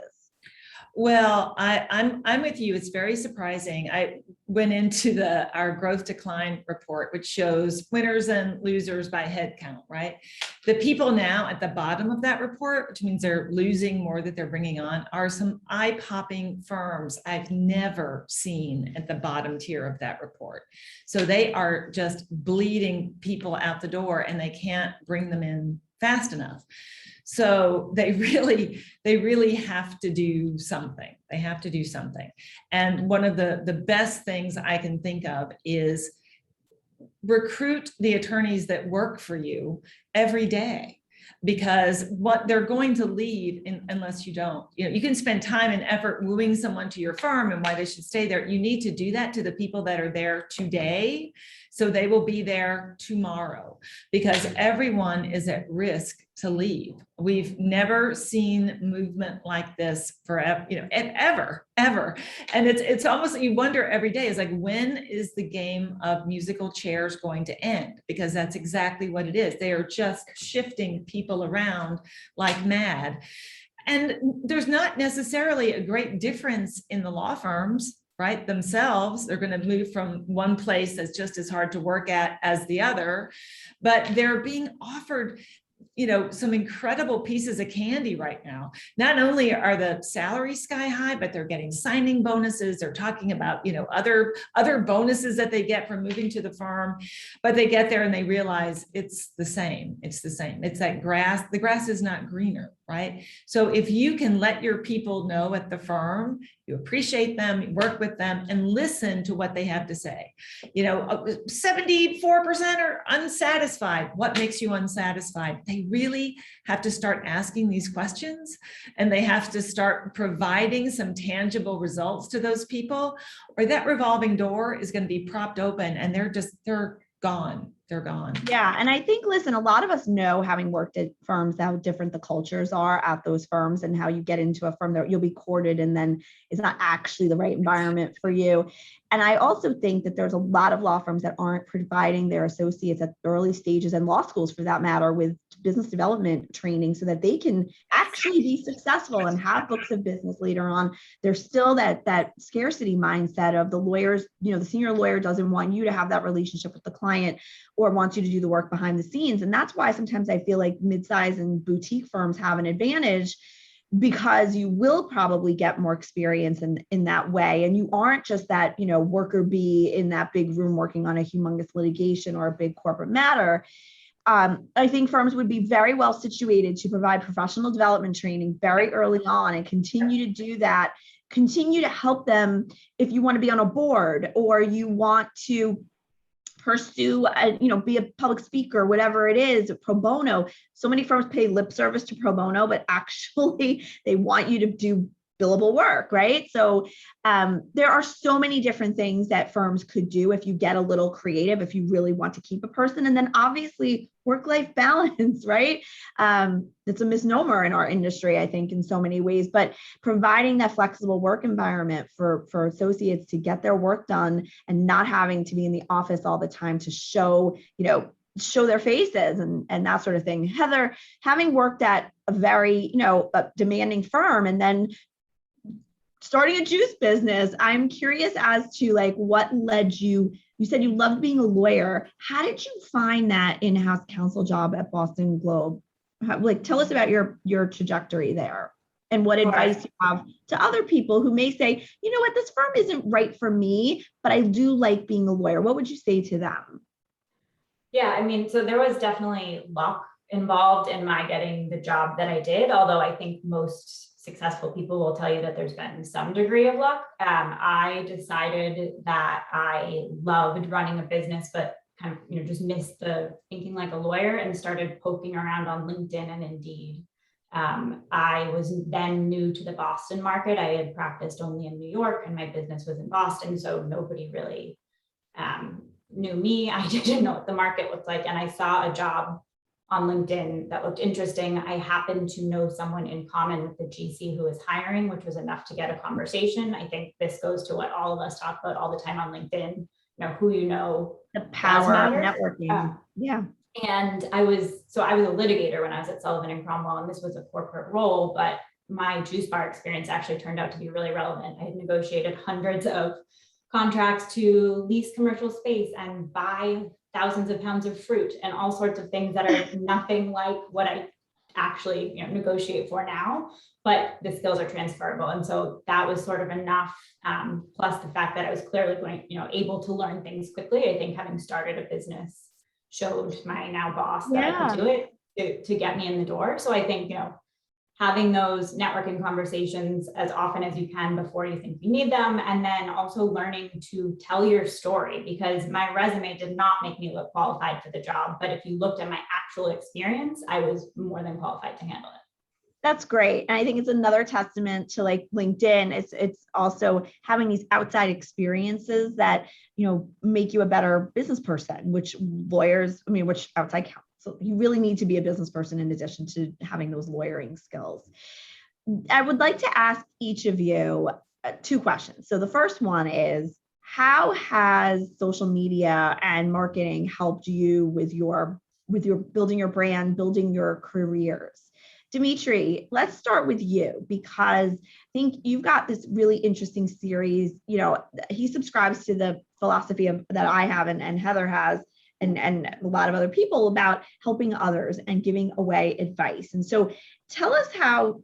Well, I'm with you. It's very surprising. I went into our growth decline report, which shows winners and losers by head count, right? The people now at the bottom of that report, which means they're losing more that they're bringing on, are some eye-popping firms I've never seen at the bottom tier of that report. So they are just bleeding people out the door and they can't bring them in fast enough. So they really have to do something. They have to do something. And one of the best things I can think of is recruit the attorneys that work for you every day, because what they're going to leave unless you don't. You can spend time and effort wooing someone to your firm and why they should stay there. You need to do that to the people that are there today, so they will be there tomorrow, because everyone is at risk to leave. We've never seen movement like this forever, ever. And it's almost, you wonder every day, is like, when is the game of musical chairs going to end? Because that's exactly what it is. They are just shifting people around like mad. And there's not necessarily a great difference in the law firms, right? Themselves, they're going to move from one place that's just as hard to work at as the other, but they're being offered some incredible pieces of candy right now. Not only are the salaries sky high, but they're getting signing bonuses. They're talking about, other bonuses that they get from moving to the firm, but they get there and they realize it's the same. It's the same. It's that grass. The grass is not greener, right? So if you can let your people know at the firm, you appreciate them, you work with them, and listen to what they have to say. 74% are unsatisfied. What makes you unsatisfied? They really have to start asking these questions, and they have to start providing some tangible results to those people, or that revolving door is going to be propped open and they're gone. They're gone. Yeah. And I think, listen, a lot of us know, having worked at firms, how different the cultures are at those firms, and how you get into a firm that you'll be courted and then it's not actually the right environment for you. And I also think that there's a lot of law firms that aren't providing their associates at early stages, and law schools for that matter, with business development training so that they can actually be successful and have books of business later on. There's still that scarcity mindset of the lawyers, the senior lawyer doesn't want you to have that relationship with the client or wants you to do the work behind the scenes. And that's why sometimes I feel like midsize and boutique firms have an advantage, because you will probably get more experience in that way. And you aren't just that, worker bee in that big room working on a humongous litigation or a big corporate matter. I think firms would be very well situated to provide professional development training very early on and continue to do that, continue to help them if you want to be on a board or you want to pursue, be a public speaker, whatever it is, pro bono. So many firms pay lip service to pro bono, but actually they want you to do billable work, right? So there are so many different things that firms could do if you get a little creative, if you really want to keep a person. And then obviously work-life balance, right? It's a misnomer in our industry, I think, in so many ways, but providing that flexible work environment for associates to get their work done and not having to be in the office all the time to show their faces and that sort of thing. Heather, having worked at a very, a demanding firm and then starting a juice business, I'm curious as to what led you. You said you loved being a lawyer. How did you find that in-house counsel job at Boston Globe? Tell us about your trajectory there and what advice you have to other people who may say, you know what, this firm isn't right for me, but I do like being a lawyer. What would you say to them? Yeah, so there was definitely luck involved in my getting the job that I did, although I think most successful people will tell you that there's been some degree of luck. I decided that I loved running a business, but kind of, just missed the thinking like a lawyer and started poking around on LinkedIn and Indeed. I was then new to the Boston market. I had practiced only in New York and my business was in Boston. So nobody really knew me. I didn't know what the market looked like. And I saw a job on LinkedIn that looked interesting. I happened to know someone in common with the GC who was hiring, which was enough to get a conversation. I think this goes to what all of us talk about all the time on LinkedIn, who you know. The power of networking. Yeah. And I was a litigator when I was at Sullivan and Cromwell, and this was a corporate role, but my juice bar experience actually turned out to be really relevant. I had negotiated hundreds of contracts to lease commercial space and buy thousands of pounds of fruit and all sorts of things that are nothing like what I actually negotiate for now, but the skills are transferable. And so that was sort of enough. Plus the fact that I was clearly able to learn things quickly. I think having started a business showed my now boss that I could do it to get me in the door. So I think, having those networking conversations as often as you can before you think you need them. And then also learning to tell your story, because my resume did not make me look qualified for the job. But if you looked at my actual experience, I was more than qualified to handle it. That's great. And I think it's another testament to like LinkedIn. It's also having these outside experiences that, make you a better business person, which outside counsel. So you really need to be a business person in addition to having those lawyering skills. I would like to ask each of you two questions. So the first one is, how has social media and marketing helped you with your building your brand, building your careers? Dimitri, let's start with you, because I think you've got this really interesting series. He subscribes to the philosophy that I have and Heather has, and a lot of other people, about helping others and giving away advice. And so tell us how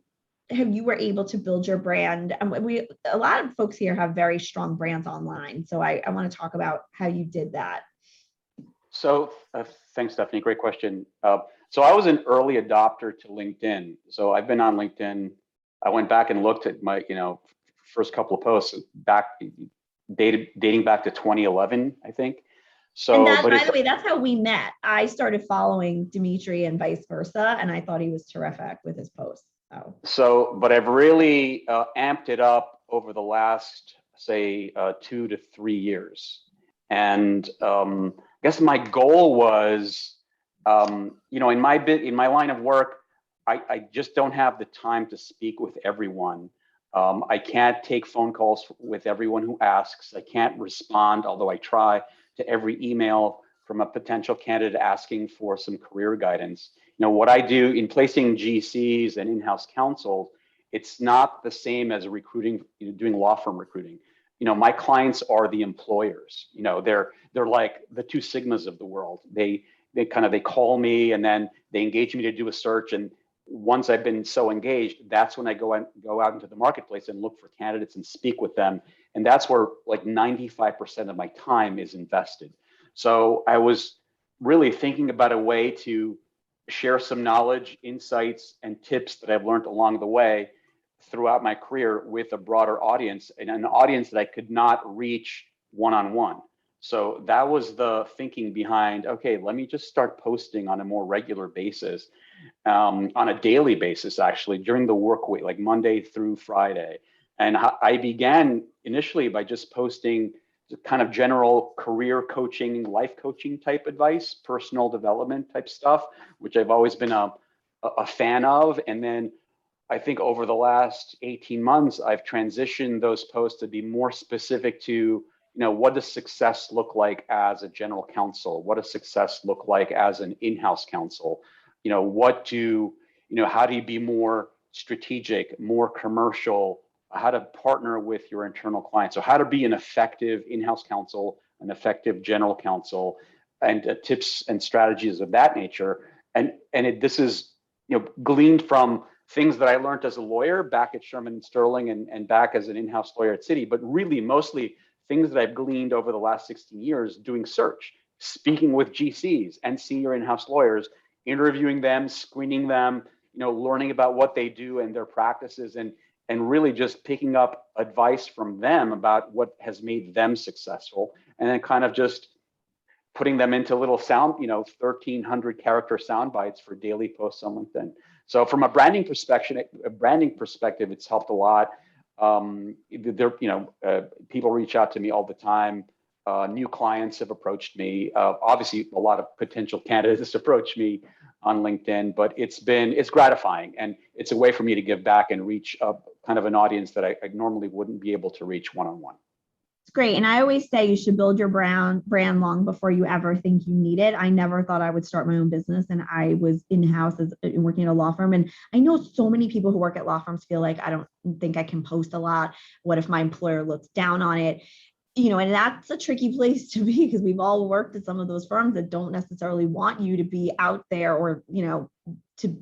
you were able to build your brand. And a lot of folks here have very strong brands online. So I want to talk about how you did that. So thanks, Stephanie. Great question. So I was an early adopter to LinkedIn. So I've been on LinkedIn. I went back and looked at my, first couple of posts dating back to 2011, I think. So, and by the way, that's how we met. I started following Dimitri and vice versa, and I thought he was terrific with his posts. But I've really amped it up over the last, say, 2 to 3 years. And I guess my goal was, in my line of work, I just don't have the time to speak with everyone. I can't take phone calls with everyone who asks. I can't respond, although I try, to every email from a potential candidate asking for some career guidance. What I do in placing GCs and in-house counsel, it's not the same as recruiting, doing law firm recruiting. My clients are the employers. They're like the two sigmas of the world. They call me and then they engage me to do a search. And once I've been so engaged, that's when I go out into the marketplace and look for candidates and speak with them. And that's where like 95% of my time is invested. So I was really thinking about a way to share some knowledge, insights, and tips that I've learned along the way throughout my career with a broader audience, and an audience that I could not reach one-on-one. So that was the thinking behind, okay, let me just start posting on a more regular basis, on a daily basis, actually, during the work week, like Monday through Friday. And I began initially by just posting kind of general career coaching, life coaching type advice, personal development type stuff, which I've always been a fan of. And then I think over the last 18 months, I've transitioned those posts to be more specific to, what does success look like as a general counsel? What does success look like as an in-house counsel? How do you be more strategic, more commercial, how to partner with your internal clients? So how to be an effective in-house counsel, an effective general counsel, and tips and strategies of that nature. This is, gleaned from things that I learned as a lawyer back at Sherman and Sterling and back as an in-house lawyer at Citi, but really mostly things that I've gleaned over the last 16 years doing search, speaking with GCs and senior in-house lawyers, interviewing them, screening them, learning about what they do and their practices, and really just picking up advice from them about what has made them successful, and then kind of just putting them into little 1,300 character sound bites for daily posts on LinkedIn. So from a branding perspective, it's helped a lot. People reach out to me all the time. New clients have approached me. Obviously, a lot of potential candidates approach me on LinkedIn, but it's gratifying, and it's a way for me to give back and reach kind of an audience that I normally wouldn't be able to reach one-on-one. It's great. And I always say you should build your brand long before you ever think you need it. I never thought I would start my own business, and I was in-house as working at a law firm. And I know so many people who work at law firms feel like, I don't think I can post a lot. What if my employer looks down on it? And that's a tricky place to be, because we've all worked at some of those firms that don't necessarily want you to be out there, or, to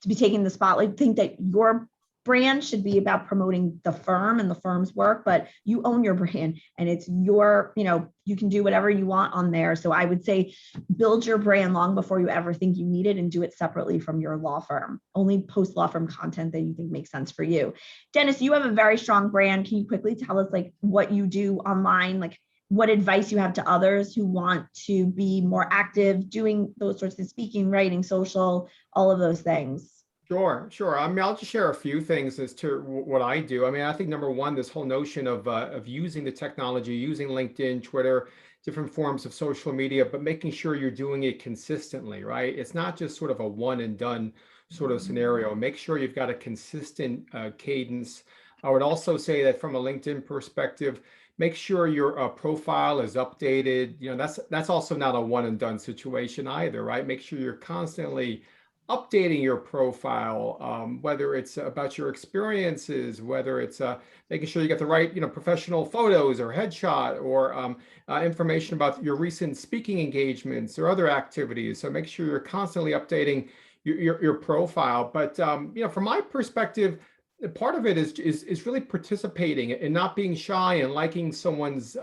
be taking the spotlight. Think that your brand should be about promoting the firm and the firm's work, but you own your brand, and it's your, you can do whatever you want on there. So I would say build your brand long before you ever think you need it, and do it separately from your law firm. Only post law firm content that you think makes sense for you. Dennis, you have a very strong brand. Can you quickly tell us like what you do online, like what advice you have to others who want to be more active, doing those sorts of speaking, writing, social, all of those things? Sure. I mean, I'll just share a few things as to what I do. I mean, I think number one, this whole notion of using the technology, using LinkedIn, Twitter, different forms of social media, but making sure you're doing it consistently, right? It's not just sort of a one and done sort of scenario. Make sure you've got a consistent cadence. I would also say that from a LinkedIn perspective, make sure your profile is updated. That's also not a one and done situation either, right? Make sure you're constantly updating your profile, whether it's about your experiences, whether it's making sure you get the right, professional photos or headshot, or information about your recent speaking engagements or other activities. So make sure you're constantly updating your profile. But from my perspective, part of it is really participating and not being shy and liking someone's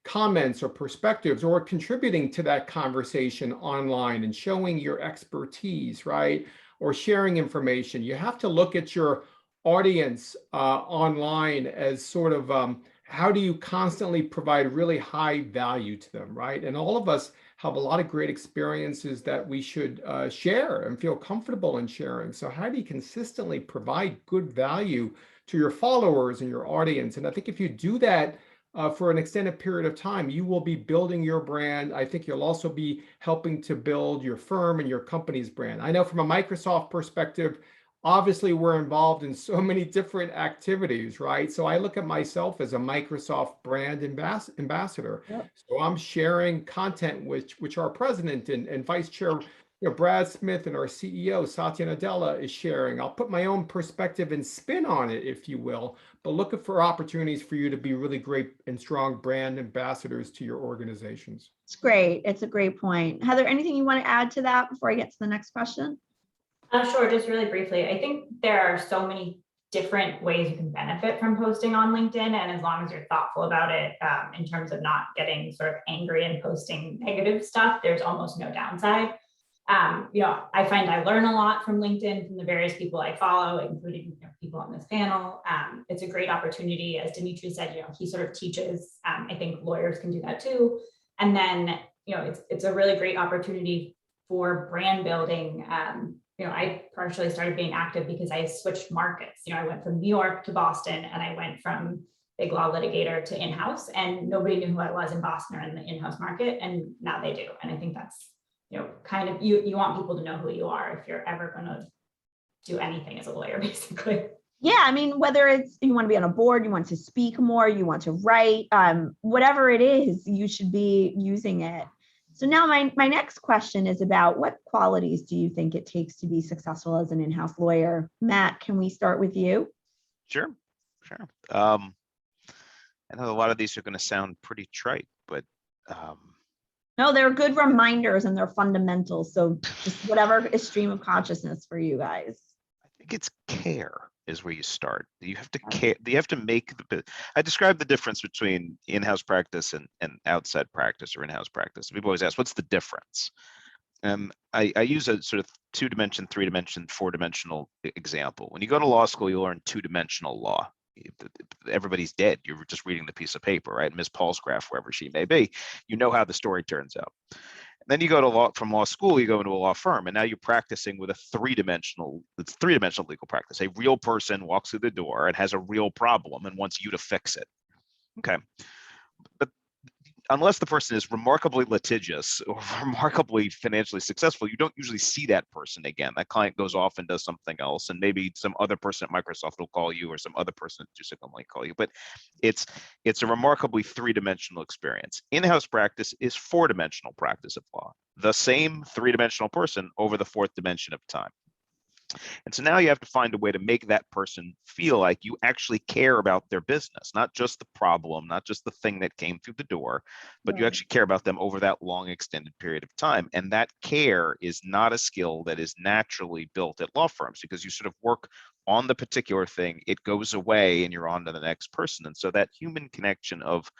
comments or perspectives, or contributing to that conversation online and showing your expertise, right? Or sharing information. You have to look at your audience online as sort of how do you constantly provide really high value to them, right? And all of us have a lot of great experiences that we should share and feel comfortable in sharing. So how do you consistently provide good value to your followers and your audience? And I think if you do that for an extended period of time, you will be building your brand. I think you'll also be helping to build your firm and your company's brand. I know from a Microsoft perspective, obviously we're involved in so many different activities, right? So I look at myself as a Microsoft brand ambassador. Yep. So I'm sharing content which our president and vice chair, Brad Smith, and our CEO, Satya Nadella, is sharing. I'll put my own perspective and spin on it, if you will, but looking for opportunities for you to be really great and strong brand ambassadors to your organizations. It's great. It's a great point. Heather, anything you want to add to that before I get to the next question? Sure, just really briefly. I think there are so many different ways you can benefit from posting on LinkedIn, and as long as you're thoughtful about it, in terms of not getting sort of angry and posting negative stuff, there's almost no downside. I find I learn a lot from LinkedIn, from the various people I follow, including people on this panel. It's a great opportunity. As Dimitri said, he sort of teaches. I think lawyers can do that too. And then, it's a really great opportunity for brand building. I partially started being active because I switched markets. I went from New York to Boston, and I went from big law litigator to in-house, and nobody knew who I was in Boston or in the in-house market, and now they do. And I think that's kind of, you want people to know who you are if you're ever going to do anything as a lawyer, basically. Yeah, I mean, whether it's you want to be on a board, you want to speak more, you want to write, whatever it is, you should be using it. So now my next question is about what qualities do you think it takes to be successful as an in-house lawyer? Matt, can we start with you? Sure. I know a lot of these are going to sound pretty trite, but no, they're good reminders and they're fundamentals. So just whatever is stream of consciousness for you guys. I think it's care is where you start. You have to care. You have to make I describe the difference between in-house practice and outside practice or in-house practice. People always ask, what's the difference? I use a sort of 2-dimension, 3-dimension, 4-dimensional example. When you go to law school, you learn 2-dimensional law. Everybody's dead. You're just reading the piece of paper, right? Ms. Paul's graph, wherever she may be. You know how the story turns out. And then you go to from law school, you go into a law firm, and now you're practicing with it's 3-dimensional legal practice. A real person walks through the door and has a real problem and wants you to fix it. Okay. But unless the person is remarkably litigious or remarkably financially successful, you don't usually see that person again. That client goes off and does something else, and maybe some other person at Microsoft will call you, or some other person at Jusic might call you. But it's a remarkably three-dimensional experience. In-house practice is four-dimensional practice of law. The same three-dimensional person over the fourth dimension of time. And so now you have to find a way to make that person feel like you actually care about their business, not just the problem, not just the thing that came through the door, but you actually care about them over that long extended period of time. And that care is not a skill that is naturally built at law firms, because you sort of work on the particular thing, it goes away, and you're on to the next person. And so that human connection of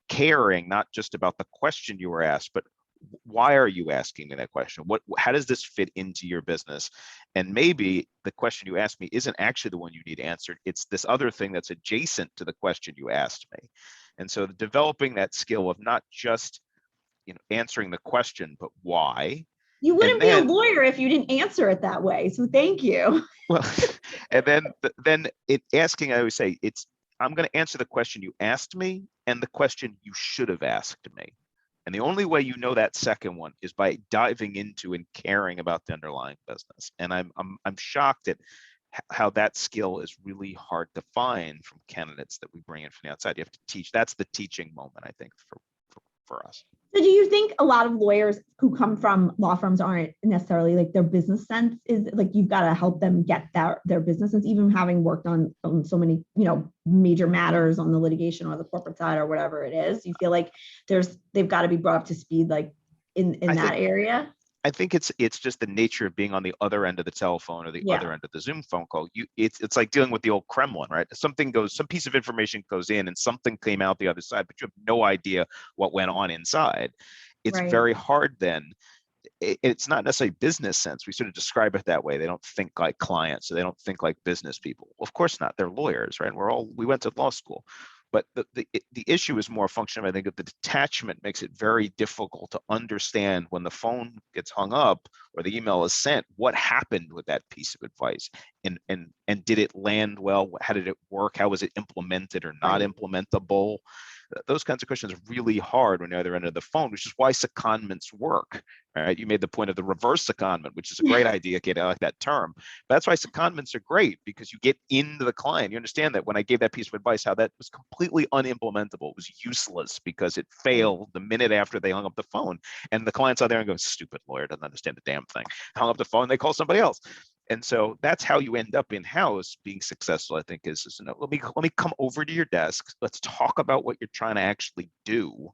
caring, not just about the question you were asked, but why are you asking me that question? How does this fit into your business? And maybe the question you asked me isn't actually the one you need answered. It's this other thing that's adjacent to the question you asked me. And so developing that skill of not just, answering the question, but why. You wouldn't be a lawyer if you didn't answer it that way. So thank you. Well, and then asking, I always say, I'm going to answer the question you asked me and the question you should have asked me. And the only way you know that second one is by diving into and caring about the underlying business. And I'm shocked at how that skill is really hard to find from candidates that we bring in from the outside. You have to teach. That's the teaching moment, I think, for us. So do you think a lot of lawyers who come from law firms aren't necessarily like their business sense is like, you've got to help them get their business sense, even having worked on so many, major matters on the litigation or the corporate side or whatever it is? You feel like they've got to be brought up to speed, like in that area? I think it's just the nature of being on the other end of the telephone or the other end of the Zoom phone call. It's like dealing with the old Kremlin, right? Some piece of information goes in and something came out the other side, but you have no idea what went on inside. It's very hard then. It's not necessarily business sense. We sort of describe it that way. They don't think like clients, so they don't think like business people. Well, of course not. They're lawyers, right? We went to law school. But the issue is more a function of, I think, that the detachment makes it very difficult to understand when the phone gets hung up or the email is sent, what happened with that piece of advice, and did it land well? How did it work? How was it implemented or not implementable? Those kinds of questions are really hard when you're either end of the phone, which is why secondments work. Right? You made the point of the reverse secondment, which is a great idea. Kate, I like that term. But that's why secondments are great, because you get into the client. You understand that when I gave that piece of advice, how that was completely unimplementable. It was useless because it failed the minute after they hung up the phone. And the client's out there and goes, stupid lawyer, doesn't understand the damn thing. Hung up the phone, they call somebody else. And so that's how you end up in-house being successful, I think, is let me come over to your desk. Let's talk about what you're trying to actually do.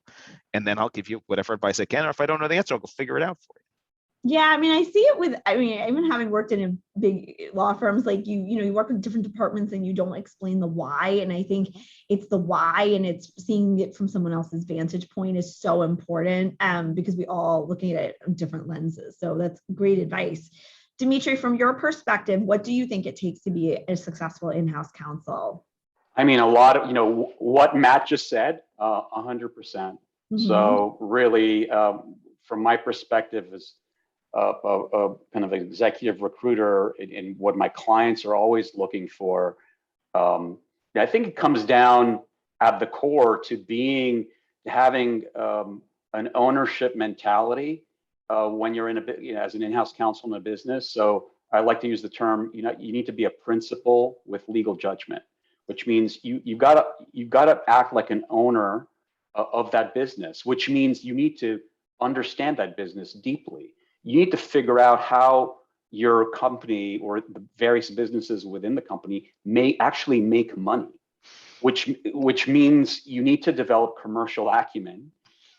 And then I'll give you whatever advice I can. Or if I don't know the answer, I'll go figure it out for you. Yeah, I mean, I see it even having worked in a big law firms, like you work with different departments and you don't explain the why. And I think it's the why, and it's seeing it from someone else's vantage point is so important, because we all looking at it from different lenses. So that's great advice. Dimitri, from your perspective, what do you think it takes to be a successful in-house counsel? I mean, a lot of, what Matt just said, 100%. So really, from my perspective as a kind of executive recruiter, and what my clients are always looking for, I think it comes down at the core to having an ownership mentality when you're in as an in-house counsel in a business. So I like to use the term, you need to be a principal with legal judgment, which means you've got to act like an owner of that business, which means you need to understand that business deeply. You need to figure out how your company or the various businesses within the company may actually make money, which means you need to develop commercial acumen.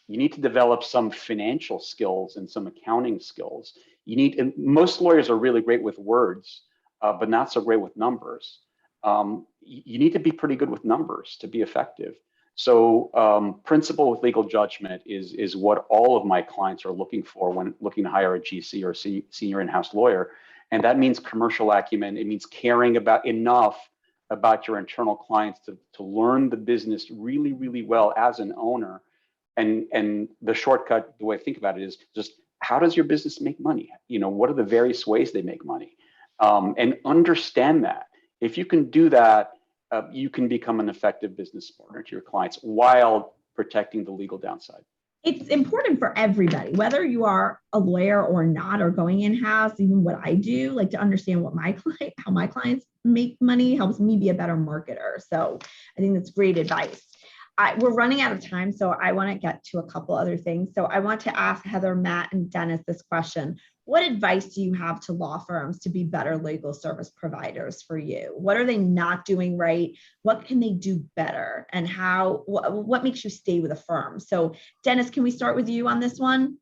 You need to develop some financial skills and some accounting skills. And most lawyers are really great with words, but not so great with numbers. You need to be pretty good with numbers to be effective. So principle with legal judgment is what all of my clients are looking for when looking to hire a GC or senior in-house lawyer. And that means commercial acumen. It means caring enough about your internal clients to learn the business really, really well as an owner. And the shortcut, the way I think about it, is just, how does your business make money? What are the various ways they make money? And understand that. If you can do that, you can become an effective business partner to your clients while protecting the legal downside. It's important for everybody, whether you are a lawyer or not, or going in-house, even what I do, like to understand what how my clients make money helps me be a better marketer. So I think that's great advice. We're running out of time, so I want to get to a couple other things. So I want to ask Heather, Matt, and Dennis this question. What advice do you have to law firms to be better legal service providers for you? What are they not doing right? What can they do better? And what makes you stay with a firm? So Dennis, can we start with you on this one?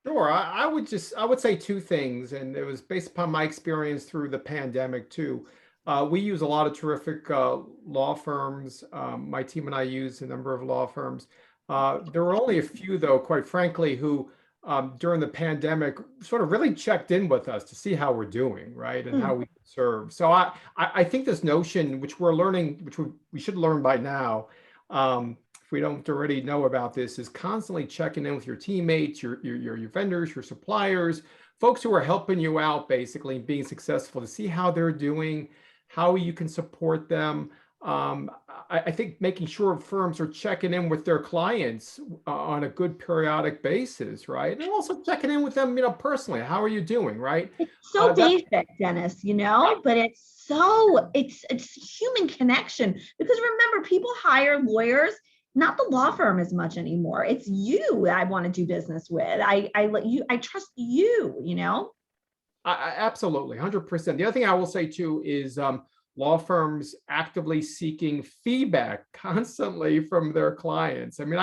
Sure. I would say two things, and it was based upon my experience through the pandemic too. We use a lot of terrific law firms. My team and I use a number of law firms. There were only a few, though, quite frankly, who during the pandemic sort of really checked in with us to see how we're doing, right, and how we serve. So I think this notion, which we're learning, which we should learn by now, if we don't already know about this, is constantly checking in with your teammates, your vendors, your suppliers, folks who are helping you out, basically being successful, to see how they're doing, how you can support them. I think making sure firms are checking in with their clients on a good periodic basis, right? And also checking in with them, personally. How are you doing, right? It's so basic, Dennis, but it's human connection, because remember, people hire lawyers, not the law firm as much anymore. It's you I want to do business with. I trust you, Absolutely, 100%. The other thing I will say too is law firms actively seeking feedback constantly from their clients. I mean,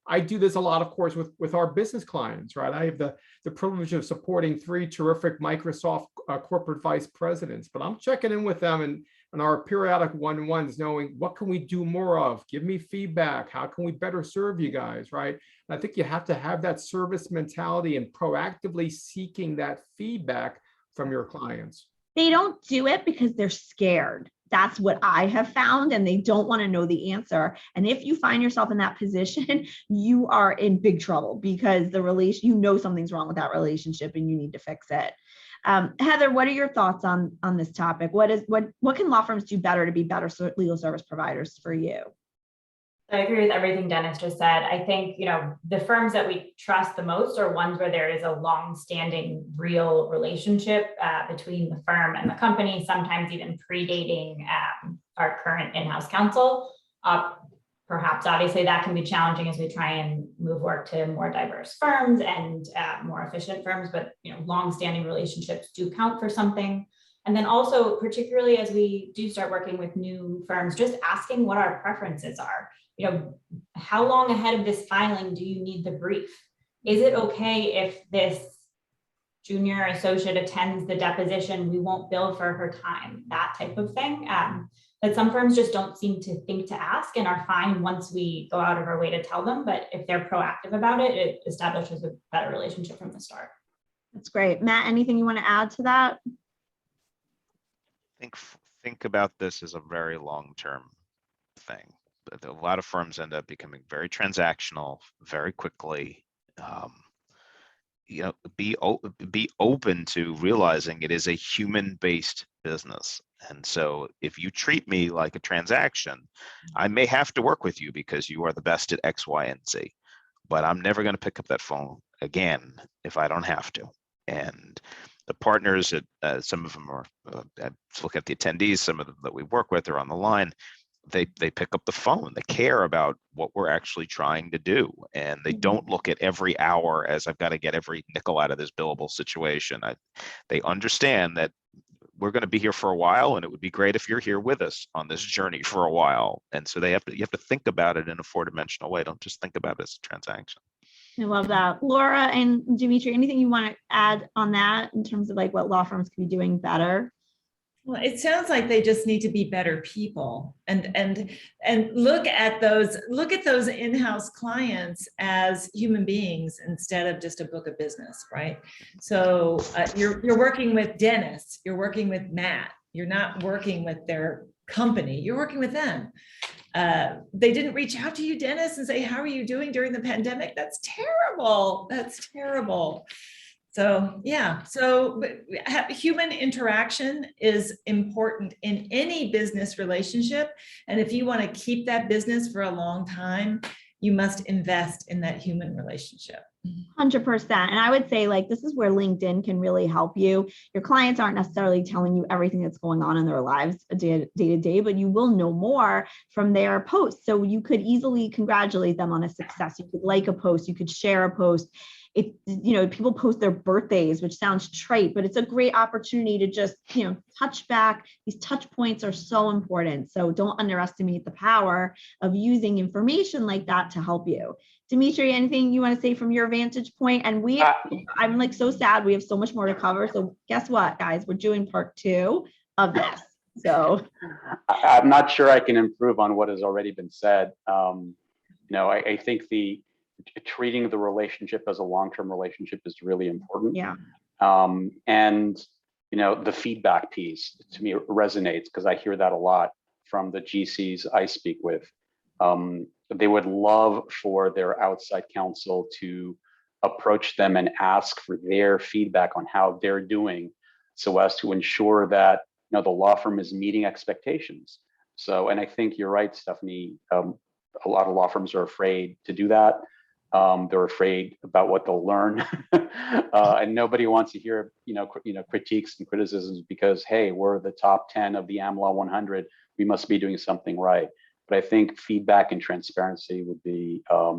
I do this a lot, of course, with our business clients, right? I have the privilege of supporting 3 terrific Microsoft corporate vice presidents, but I'm checking in with them and our periodic one-on-ones, knowing what can we do more of? Give me feedback. How can we better serve you guys, right? And I think you have to have that service mentality and proactively seeking that feedback from your clients. They don't do it because they're scared. That's what I have found, and they don't want to know the answer. And if you find yourself in that position, you are in big trouble, because something's wrong with that relationship and you need to fix it. Heather, what are your thoughts on this topic? What can law firms do better to be better legal service providers for you? I agree with everything Dennis just said. I think, the firms that we trust the most are ones where there is a long-standing real relationship between the firm and the company, sometimes even predating our current in-house counsel. Perhaps, obviously, that can be challenging as we try and move work to more diverse firms and more efficient firms, but long-standing relationships do count for something. And then also, particularly as we do start working with new firms, just asking what our preferences are. How long ahead of this filing do you need the brief? Is it okay if this junior associate attends the deposition? We won't bill for her time, that type of thing. That some firms just don't seem to think to ask, and are fine once we go out of our way to tell them. But if they're proactive about it, it establishes a better relationship from the start. That's great. Matt, anything you want to add to that? Think about this as a very long-term thing. But a lot of firms end up becoming very transactional very quickly. Be open to realizing it is a human-based business. And so if you treat me like a transaction, I may have to work with you because you are the best at X, Y, and Z, but I'm never going to pick up that phone again if I don't have to. And the partners, some of them are, look at the attendees, some of them that we work with are on the line. They pick up the phone. They care about what we're actually trying to do. And they don't look at every hour as I've got to get every nickel out of this billable situation. They understand that we're going to be here for a while, and it would be great if you're here with us on this journey for a while. And so you have to think about it in a 4-dimensional way. Don't just think about it as a transaction. I love that. Laura and Dimitri, anything you want to add on that in terms of what law firms could be doing better? Well, it sounds like they just need to be better people and look at those in-house clients as human beings instead of just a book of business, right? So you're working with Dennis, you're working with Matt, you're not working with their company, you're working with them. They didn't reach out to you, Dennis, and say, how are you doing during the pandemic? That's terrible. That's terrible. So yeah, human interaction is important in any business relationship. And if you want to keep that business for a long time, you must invest in that human relationship. 100%. And I would say, like, this is where LinkedIn can really help you. Your clients aren't necessarily telling you everything that's going on in their lives day to day, but you will know more from their posts. So you could easily congratulate them on a success. You could like a post, you could share a post. It, people post their birthdays, which sounds trite, but it's a great opportunity to just, touch back. These touch points are so important. So don't underestimate the power of using information like that to help you. Dimitri, anything you want to say from your vantage point? And I'm like so sad. We have so much more to cover. So guess what, guys? We're doing part 2 of this. So I'm not sure I can improve on what has already been said. I think treating the relationship as a long-term relationship is really important. Yeah. And the feedback piece to me resonates because I hear that a lot from the GCs I speak with. They would love for their outside counsel to approach them and ask for their feedback on how they're doing so as to ensure that the law firm is meeting expectations. So, and I think you're right, Stephanie. A lot of law firms are afraid to do that. They're afraid about what they'll learn, and nobody wants to hear critiques and criticisms because, hey, we're the top 10 of the AmLaw 100. We must be doing something right. But I think feedback and transparency would be a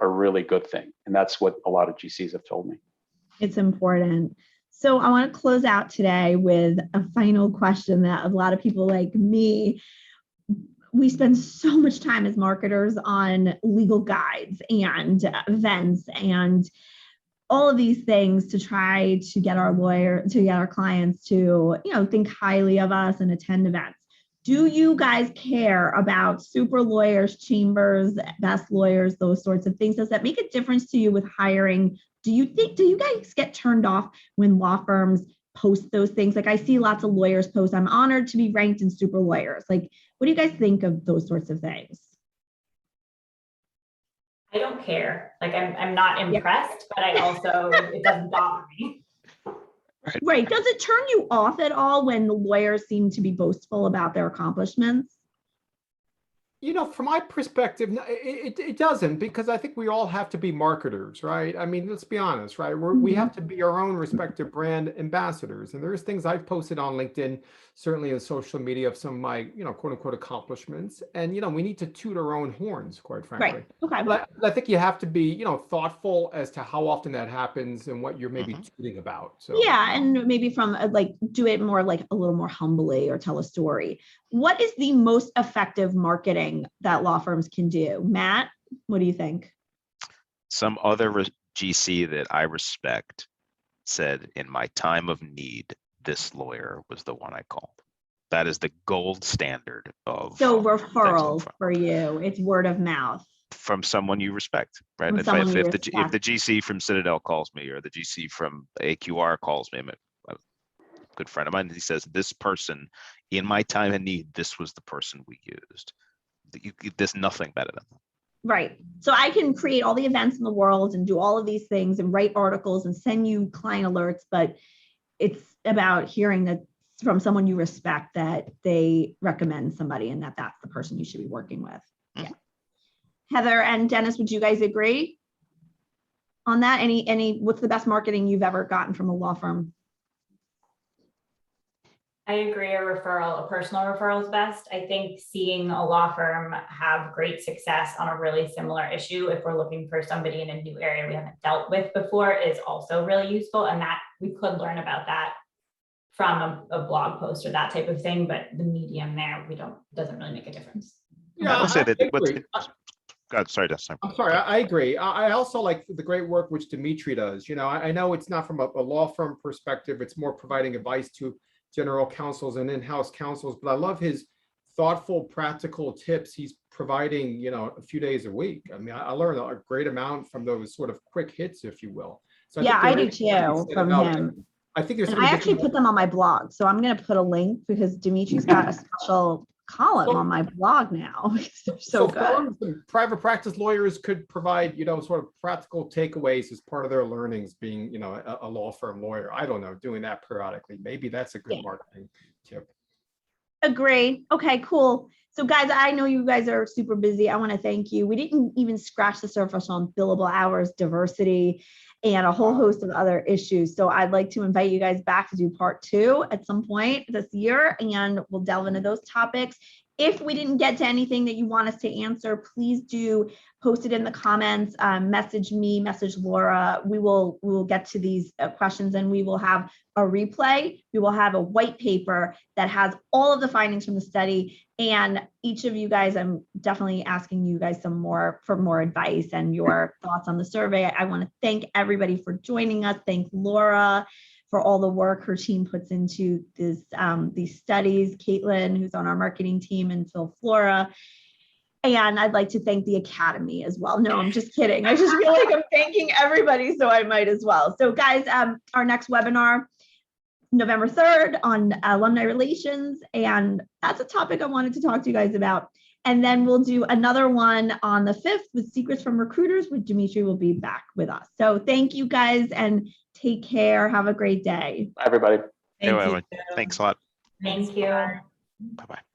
really good thing, and that's what a lot of GCs have told me. It's important. So I want to close out today with a final question that a lot of people like me, we spend so much time as marketers on legal guides and events and all of these things to try to get our clients to, think highly of us and attend events. Do you guys care about super lawyers, chambers, best lawyers, those sorts of things? Does that make a difference to you with hiring? Do you guys get turned off when law firms post those things? Like I see lots of lawyers post, I'm honored to be ranked in super lawyers. Like, what do you guys think of those sorts of things? I don't care. Like I'm not impressed, but I also, it doesn't bother me. Right. Does it turn you off at all when the lawyers seem to be boastful about their accomplishments? From my perspective, it doesn't, because I think we all have to be marketers, right? I mean, let's be honest, right? We have to be our own respective brand ambassadors. And there's things I've posted on LinkedIn, certainly in social media, of some of my, quote unquote accomplishments. And, we need to toot our own horns, quite frankly. Right. Okay. But I think you have to be, thoughtful as to how often that happens and what you're maybe tooting about. So yeah, and maybe from do it more like a little more humbly or tell a story. What is the most effective marketing that law firms can do? Matt, what do you think? Some other GC that I respect said, in my time of need, this lawyer was the one I called. That is the gold standard of. So referrals for you, it's word of mouth. From someone you respect, right? If the GC from Citadel calls me, or the GC from AQR calls me, a good friend of mine, he says, this person, in my time of need, this was the person we used. There's nothing better than that. Right. So I can create all the events in the world and do all of these things and write articles and send you client alerts, but it's about hearing that from someone you respect that they recommend somebody and that's the person you should be working with. Yeah. Heather and Dennis, would you guys agree on that? What's the best marketing you've ever gotten from a law firm? I agree. A personal referral is best. I think seeing a law firm have great success on a really similar issue, if we're looking for somebody in a new area we haven't dealt with before, is also really useful. And that we could learn about that from a blog post or that type of thing, but the medium there, doesn't really make a difference. Yeah, I will say that. agree. God, sorry, Dustin. I'm sorry. I agree. I also like the great work which Dimitri does. I know it's not from a law firm perspective. It's more providing advice to general counsels and in-house counsels, but I love his thoughtful, practical tips he's providing, a few days a week. I mean, I learned a great amount from those sort of quick hits, if you will. So I do too from him. I think there's. And I actually put them on my blog, so I'm going to put a link because Dimitri's got a special column on my blog now. so good. Firms and private practice lawyers could provide, sort of practical takeaways as part of their learnings, being, a law firm lawyer. I don't know, doing that periodically. Maybe that's a good marketing tip. Agree. Okay, cool. So guys, I know you guys are super busy. I want to thank you. We didn't even scratch the surface on billable hours, diversity, and a whole host of other issues. So I'd like to invite you guys back to do part 2 at some point this year, and we'll delve into those topics. If we didn't get to anything that you want us to answer, please do post it in the comments, message me, message Laura. We will get to these questions, and we will have a replay. We will have a white paper that has all of the findings from the study. And each of you guys, I'm definitely asking you guys for more advice and your thoughts on the survey. I want to thank everybody for joining us. Thank Laura for all the work her team puts into this, these studies, Caitlin, who's on our marketing team, and Phil Flora. And I'd like to thank the Academy as well. No, I'm just kidding. I just feel like I'm thanking everybody, so I might as well. So guys, our next webinar, November 3rd on alumni relations. And that's a topic I wanted to talk to you guys about. And then we'll do another one on the 5th with secrets from recruiters, with Dimitri will be back with us. So thank you guys, and take care. Have a great day. Bye, everybody. Thank you. Thanks a lot. Thank you. Bye-bye.